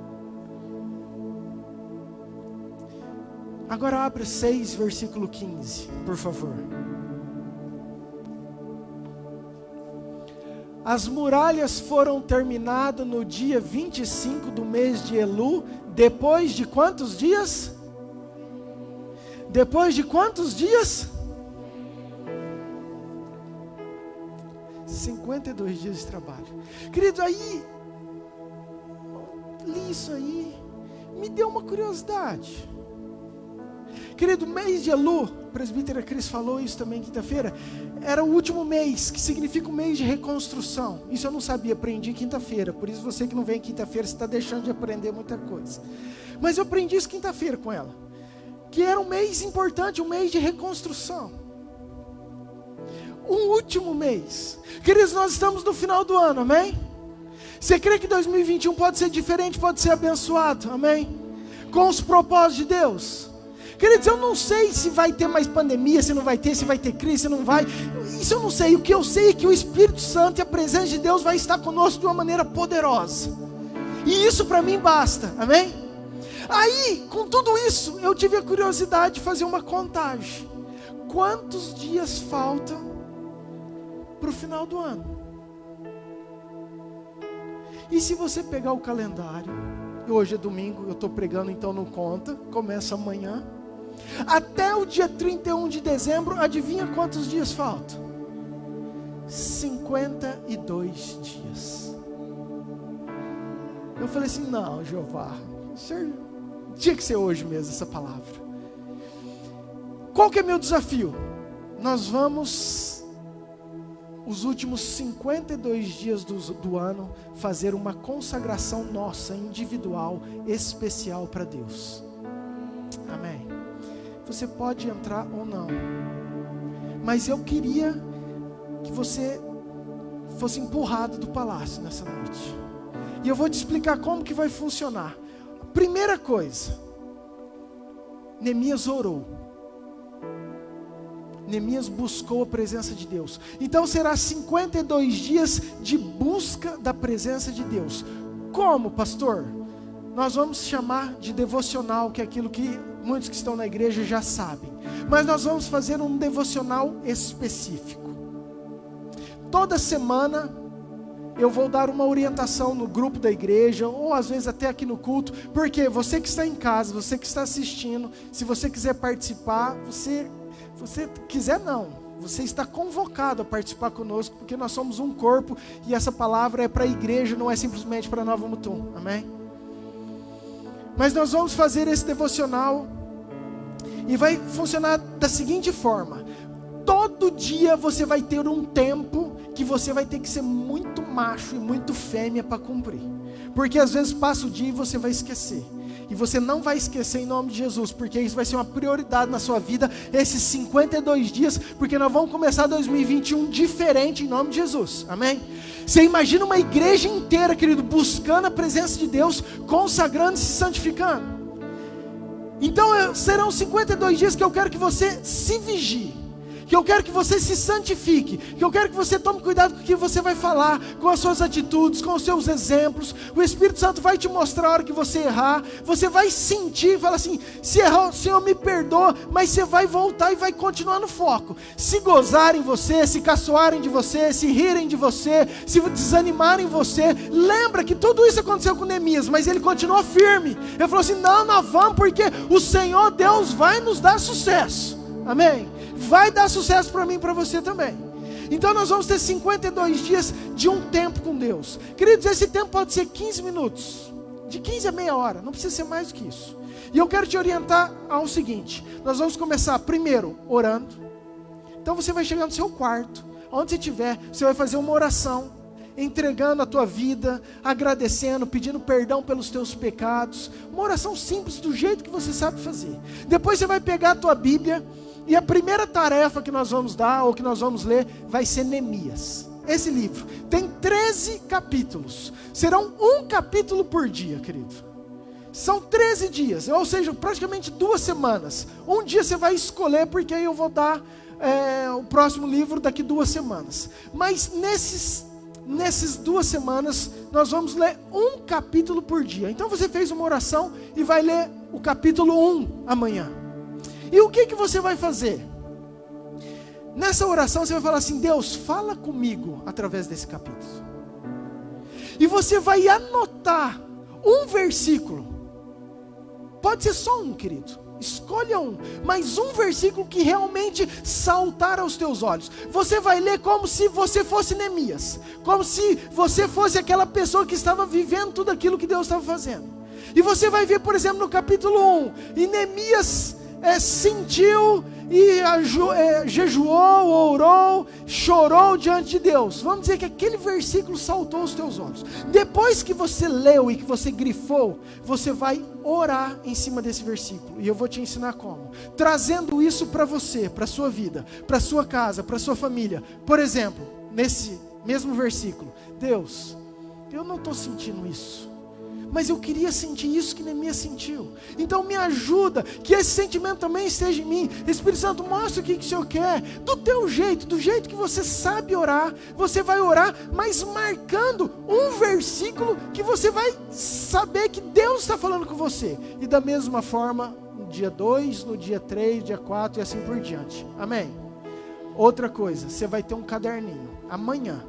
Agora abre 6, versículo 15, por favor. As muralhas foram terminadas no dia 25 do mês de Elu, depois de quantos dias? Depois de quantos dias? 52 dias de trabalho. Querido, aí li isso aí, me deu uma curiosidade. Querido, mês de Elu, a presbítera Cris falou isso também quinta-feira, era o último mês, que significa um mês de reconstrução. Isso eu não sabia, aprendi quinta-feira, por isso você que não vem quinta-feira, você está deixando de aprender muita coisa. Mas eu aprendi isso quinta-feira com ela, que era um mês importante, um mês de reconstrução. Um último mês. Queridos, nós estamos no final do ano, amém? Você crê que 2021 pode ser diferente, pode ser abençoado, amém? Com os propósitos de Deus. Queridos, eu não sei se vai ter mais pandemia, se não vai ter, se vai ter crise, se não vai. Isso eu não sei. O que eu sei é que o Espírito Santo e a presença de Deus vai estar conosco de uma maneira poderosa. E isso para mim basta, amém? Aí, com tudo isso, eu tive a curiosidade de fazer uma contagem. Quantos dias faltam para o final do ano? E se você pegar o calendário, hoje é domingo, eu estou pregando, então não conta, começa amanhã, até o dia 31 de dezembro, adivinha quantos dias faltam? 52 dias. Eu falei assim, não, Jeová, tinha que ser hoje mesmo essa palavra. Qual que é meu desafio? Nós vamos, os últimos 52 dias do ano, fazer uma consagração nossa, individual, especial para Deus. Amém. Você pode entrar ou não, mas eu queria que você fosse empurrado do palácio nessa noite. E eu vou te explicar como que vai funcionar. Primeira coisa, Neemias orou. Neemias buscou a presença de Deus. Então será 52 dias de busca da presença de Deus. Como, pastor? Nós vamos chamar de devocional, que é aquilo que muitos que estão na igreja já sabem. Mas nós vamos fazer um devocional específico. Toda semana eu vou dar uma orientação no grupo da igreja, ou às vezes até aqui no culto, porque você que está em casa, você que está assistindo, se você quiser participar, você quiser não, você está convocado a participar conosco, porque nós somos um corpo, e essa palavra é para a igreja, não é simplesmente para Nova Mutum, amém? Mas nós vamos fazer esse devocional, e vai funcionar da seguinte forma: todo dia você vai ter um tempo que você vai ter que ser muito macho e muito fêmea para cumprir, porque às vezes passa o dia e você vai esquecer. E você não vai esquecer em nome de Jesus, porque isso vai ser uma prioridade na sua vida, esses 52 dias, porque nós vamos começar 2021 diferente em nome de Jesus, amém? Você imagina uma igreja inteira, querido, buscando a presença de Deus, consagrando e se santificando. Então serão 52 dias que eu quero que você se vigie, que eu quero que você se santifique, que eu quero que você tome cuidado com o que você vai falar, com as suas atitudes, com os seus exemplos. O Espírito Santo vai te mostrar a hora que você errar, você vai sentir, fala assim, se errar, Senhor me perdoa, mas você vai voltar e vai continuar no foco. Se gozarem você, se caçoarem de você, se rirem de você, se desanimarem você, lembra que tudo isso aconteceu com Neemias, mas ele continuou firme. Ele falou assim, não, nós vamos, porque o Senhor Deus vai nos dar sucesso, amém? Vai dar sucesso para mim e para você também. Então nós vamos ter 52 dias de um tempo com Deus. Queridos, esse tempo pode ser 15 minutos, de 15 a meia hora, não precisa ser mais do que isso. E eu quero te orientar ao seguinte: nós vamos começar primeiro orando. Então você vai chegar no seu quarto, onde você estiver, você vai fazer uma oração, entregando a tua vida, agradecendo, pedindo perdão pelos teus pecados. Uma oração simples, do jeito que você sabe fazer. Depois você vai pegar a tua Bíblia, e a primeira tarefa que nós vamos dar, ou que nós vamos ler, vai ser Neemias. Esse livro tem 13 capítulos. Serão um capítulo por dia, querido. São 13 dias, ou seja, praticamente 2 semanas. Um dia você vai escolher, porque aí eu vou dar o próximo livro daqui 2 semanas. Mas nessas 2 semanas, nós vamos ler um capítulo por dia. Então você fez uma oração e vai ler o capítulo 1 amanhã. E o que você vai fazer? Nessa oração você vai falar assim, Deus, fala comigo através desse capítulo. E você vai anotar um versículo. Pode ser só um, querido. Escolha um, mas um versículo que realmente saltar aos teus olhos. Você vai ler como se você fosse Neemias, como se você fosse aquela pessoa que estava vivendo tudo aquilo que Deus estava fazendo. E você vai ver, por exemplo, no capítulo 1, e Neemias sentiu e jejuou, orou, chorou diante de Deus. Vamos dizer que aquele versículo saltou aos teus olhos. Depois que você leu e que você grifou, você vai orar em cima desse versículo. E eu vou te ensinar como. Trazendo isso para você, para a sua vida, para a sua casa, para a sua família. Por exemplo, nesse mesmo versículo, Deus, eu não estou sentindo isso, mas eu queria sentir isso que Neemias sentiu. Então me ajuda, que esse sentimento também esteja em mim. Espírito Santo, mostra o que o Senhor quer, do teu jeito, do jeito que você sabe orar. Você vai orar, mas marcando um versículo que você vai saber que Deus está falando com você. E da mesma forma, no dia 2, no dia 3, dia 4 e assim por diante. Amém? Outra coisa, você vai ter um caderninho amanhã.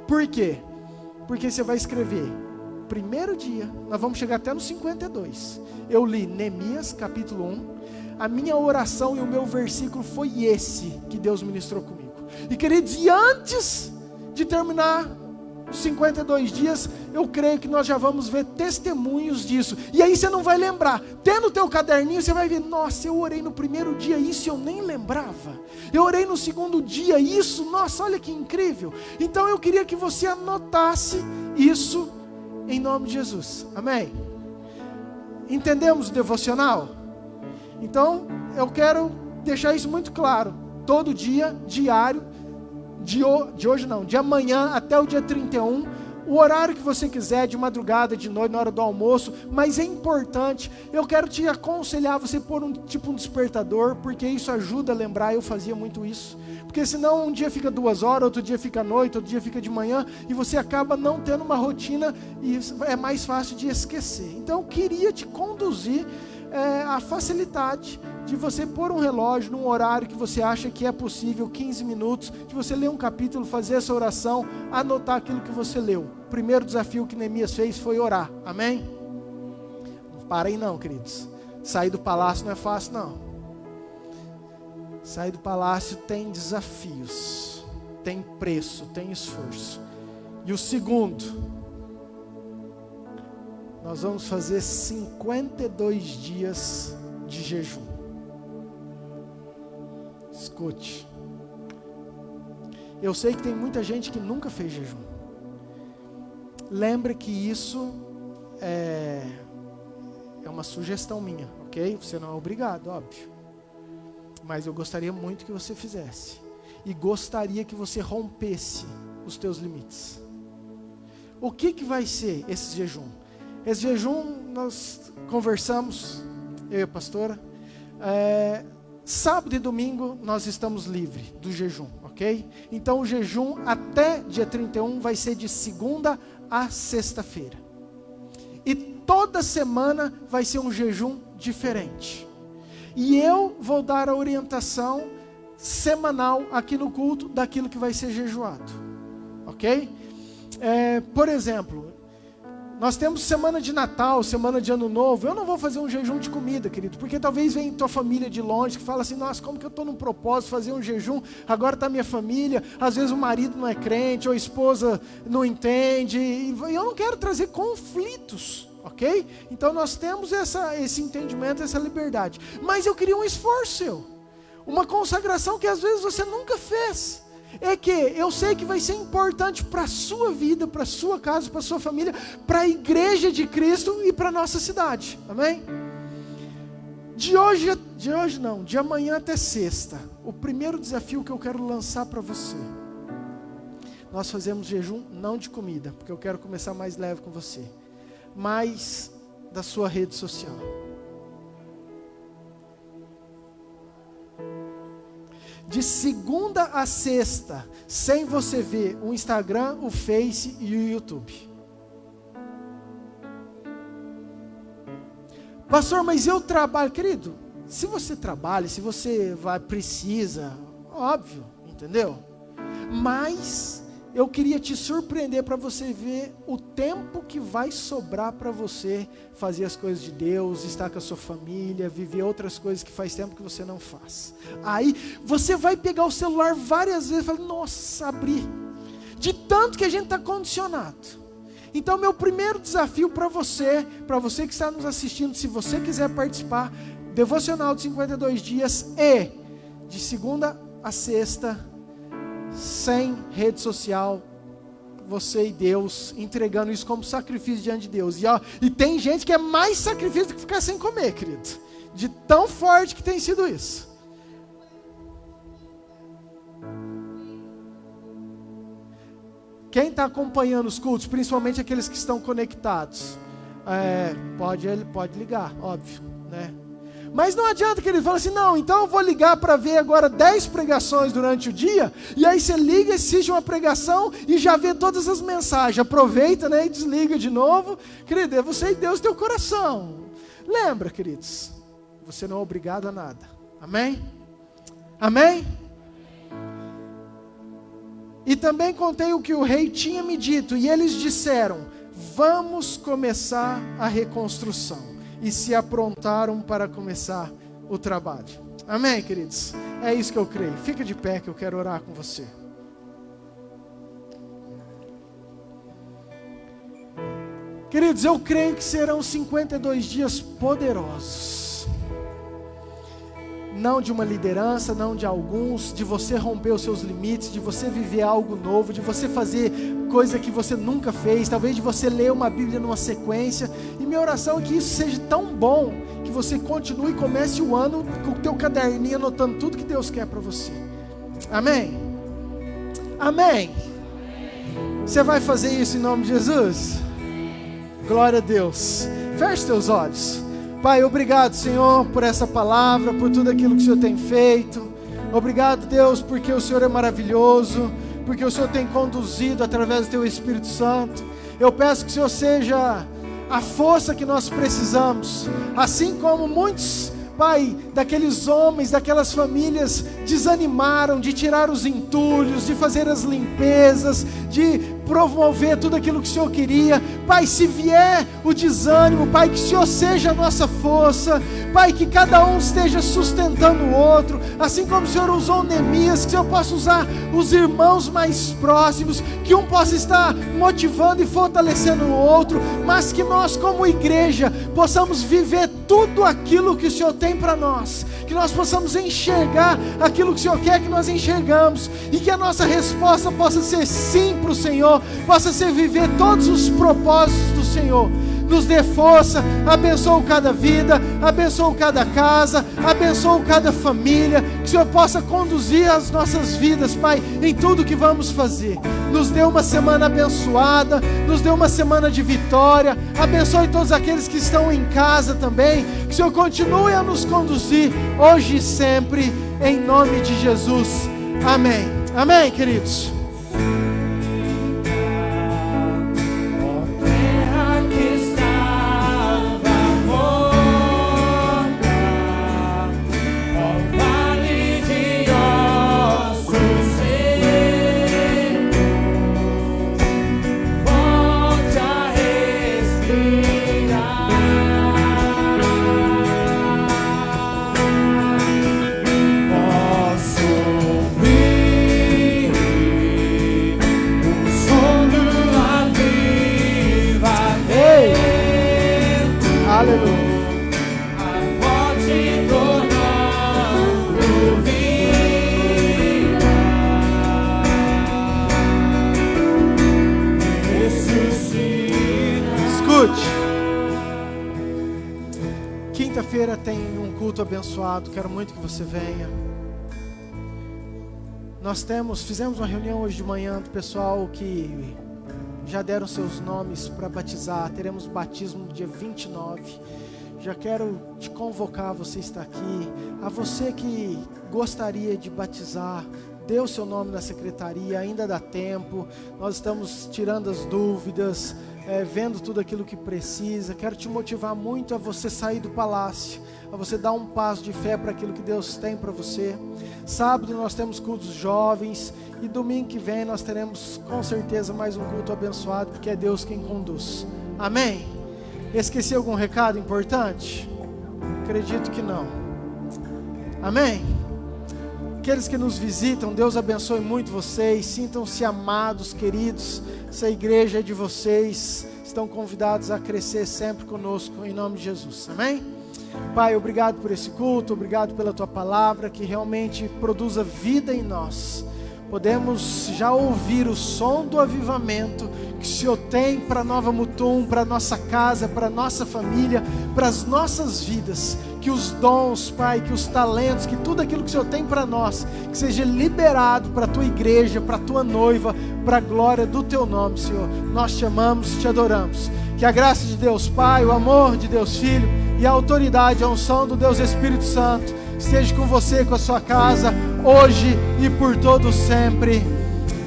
Por quê? Porque você vai escrever: primeiro dia, nós vamos chegar até no 52. Eu li Neemias capítulo 1. A minha oração e o meu versículo foi esse que Deus ministrou comigo. E queridos, e antes de terminar os 52 dias, eu creio que nós já vamos ver testemunhos disso. E aí você não vai lembrar. Tendo o teu caderninho, você vai ver, nossa, eu orei no primeiro dia isso e eu nem lembrava. Eu orei no segundo dia isso, nossa, olha que incrível. Então eu queria que você anotasse isso em nome de Jesus. Amém? Entendemos o devocional? Então, eu quero deixar isso muito claro. Todo dia, diário, de hoje não, de amanhã até o dia 31, o horário que você quiser, de madrugada, de noite, na hora do almoço, mas é importante, eu quero te aconselhar você pôr um despertador, porque isso ajuda a lembrar, eu fazia muito isso, porque senão um dia fica 2 horas, outro dia fica à noite, outro dia fica de manhã, e você acaba não tendo uma rotina, e é mais fácil de esquecer. Então eu queria te conduzir a facilidade de você pôr um relógio num horário que você acha que é possível, 15 minutos, de você ler um capítulo, fazer essa oração, anotar aquilo que você leu. O primeiro desafio que Neemias fez foi orar, amém? Não parem não, queridos. Sair do palácio não é fácil não. Sair do palácio tem desafios, tem preço, tem esforço. E o segundo, nós vamos fazer 52 dias de jejum. Escute, eu sei que tem muita gente que nunca fez jejum. Lembre que isso é uma sugestão minha, ok? Você não é obrigado, óbvio. Mas eu gostaria muito que você fizesse. E gostaria que você rompesse os teus limites. O que vai ser esse jejum? Esse jejum, nós conversamos, eu e a pastora, sábado e domingo nós estamos livres do jejum, ok? Então o jejum até dia 31 vai ser de segunda a sexta-feira. E toda semana vai ser um jejum diferente. E eu vou dar a orientação semanal aqui no culto daquilo que vai ser jejuado, ok? Por exemplo, nós temos semana de Natal, semana de Ano Novo. Eu não vou fazer um jejum de comida, querido, porque talvez venha tua família de longe que fala assim, nossa, como que eu estou num propósito, fazer um jejum, agora está minha família, às vezes o marido não é crente, ou a esposa não entende, e eu não quero trazer conflitos, ok? Então nós temos esse entendimento, essa liberdade, mas eu queria um esforço seu, uma consagração que às vezes você nunca fez. É que eu sei que vai ser importante para a sua vida, para a sua casa, para a sua família, para a igreja de Cristo e para a nossa cidade, amém? De amanhã até sexta, o primeiro desafio que eu quero lançar para você, nós fazemos jejum não de comida, porque eu quero começar mais leve com você, mas da sua rede social. De segunda a sexta, sem você ver o Instagram, o Face e o YouTube. Pastor, mas eu trabalho. Querido, se você trabalha, se você precisa, óbvio, entendeu? Mas eu queria te surpreender para você ver o tempo que vai sobrar para você fazer as coisas de Deus, estar com a sua família, viver outras coisas que faz tempo que você não faz. Aí você vai pegar o celular várias vezes e falar, nossa, abri. De tanto que a gente está condicionado. Então meu primeiro desafio para você que está nos assistindo, se você quiser participar, devocional de 52 dias e de segunda a sexta, sem rede social, você e Deus, entregando isso como sacrifício diante de Deus. E tem gente que é mais sacrifício do que ficar sem comer, querido, de tão forte que tem sido isso. Quem está acompanhando os cultos, principalmente aqueles que estão conectados, pode ligar, óbvio, né? Mas não adianta que ele fala assim, não, então eu vou ligar para ver agora 10 pregações durante o dia, e aí você liga, assiste uma pregação e já vê todas as mensagens, aproveita, né, e desliga de novo. Querido, é você e Deus teu coração. Lembra, queridos, você não é obrigado a nada, amém? Amém? E também contei o que o rei tinha me dito, e eles disseram, vamos começar a reconstrução. E se aprontaram para começar o trabalho. Amém, queridos? É isso que eu creio. Fica de pé que eu quero orar com você. Queridos, eu creio que serão 52 dias poderosos. Não de uma liderança, não de alguns, de você romper os seus limites, de você viver algo novo, de você fazer coisa que você nunca fez, talvez de você ler uma Bíblia numa sequência. E minha oração é que isso seja tão bom, que você continue e comece o ano com o teu caderninho anotando tudo que Deus quer para você. Amém? Amém? Você vai fazer isso em nome de Jesus? Glória a Deus. Feche teus olhos. Pai, obrigado, Senhor, por essa palavra, por tudo aquilo que o Senhor tem feito. Obrigado, Deus, porque o Senhor é maravilhoso, porque o Senhor tem conduzido através do Teu Espírito Santo. Eu peço que o Senhor seja a força que nós precisamos, assim como muitos, Pai, daqueles homens, daquelas famílias desanimaram de tirar os entulhos, de fazer as limpezas, de promover tudo aquilo que o Senhor queria. Pai, se vier o desânimo, Pai, que o Senhor seja a nossa força, Pai, que cada um esteja sustentando o outro, assim como o Senhor usou Neemias, que o Senhor possa usar os irmãos mais próximos, que um possa estar motivando e fortalecendo o outro, mas que nós como igreja possamos viver tudo aquilo que o Senhor tem para nós, que nós possamos enxergar aquilo que o Senhor quer que nós enxergamos, e que a nossa resposta possa ser sim para o Senhor, possa ser viver todos os propósitos do Senhor. Nos dê força, abençoa cada vida, abençoa cada casa, abençoa cada família, que o Senhor possa conduzir as nossas vidas, Pai, em tudo que vamos fazer. Nos dê uma semana abençoada, nos dê uma semana de vitória, abençoe todos aqueles que estão em casa também, que o Senhor continue a nos conduzir, hoje e sempre, em nome de Jesus. Amém. Amém, queridos? Quinta-feira tem um culto abençoado, quero muito que você venha. Nós fizemos uma reunião hoje de manhã do pessoal que já deram seus nomes para batizar. Teremos batismo no dia 29. Já quero te convocar, você está aqui. A você que gostaria de batizar, dê o seu nome na secretaria, ainda dá tempo. Nós estamos tirando as dúvidas, vendo tudo aquilo que precisa. Quero te motivar muito a você sair do palácio, a você dar um passo de fé para aquilo que Deus tem para você. Sábado nós temos cultos jovens, e domingo que vem nós teremos com certeza mais um culto abençoado, porque é Deus quem conduz. Amém? Esqueci algum recado importante? Acredito que não. Amém? Aqueles que nos visitam, Deus abençoe muito vocês, sintam-se amados, queridos. Essa igreja é de vocês, estão convidados a crescer sempre conosco, em nome de Jesus. Amém? Pai, obrigado por esse culto, obrigado pela Tua palavra, que realmente produza vida em nós. Podemos já ouvir o som do avivamento que o Senhor tem para Nova Mutum, para nossa casa, para nossa família, para as nossas vidas. Que os dons, Pai, que os talentos, que tudo aquilo que o Senhor tem para nós, que seja liberado para a Tua igreja, para a Tua noiva, para a glória do Teu nome, Senhor. Nós te amamos, te adoramos. Que a graça de Deus Pai, o amor de Deus Filho e a autoridade, a unção do Deus Espírito Santo esteja com você, com a sua casa, hoje e por todo sempre.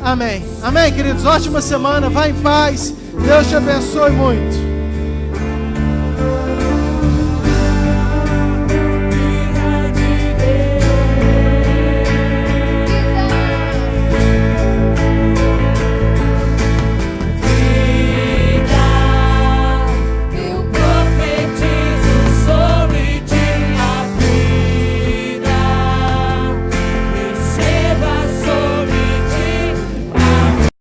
Amém. Amém, queridos. Ótima semana. Vá em paz. Deus te abençoe muito.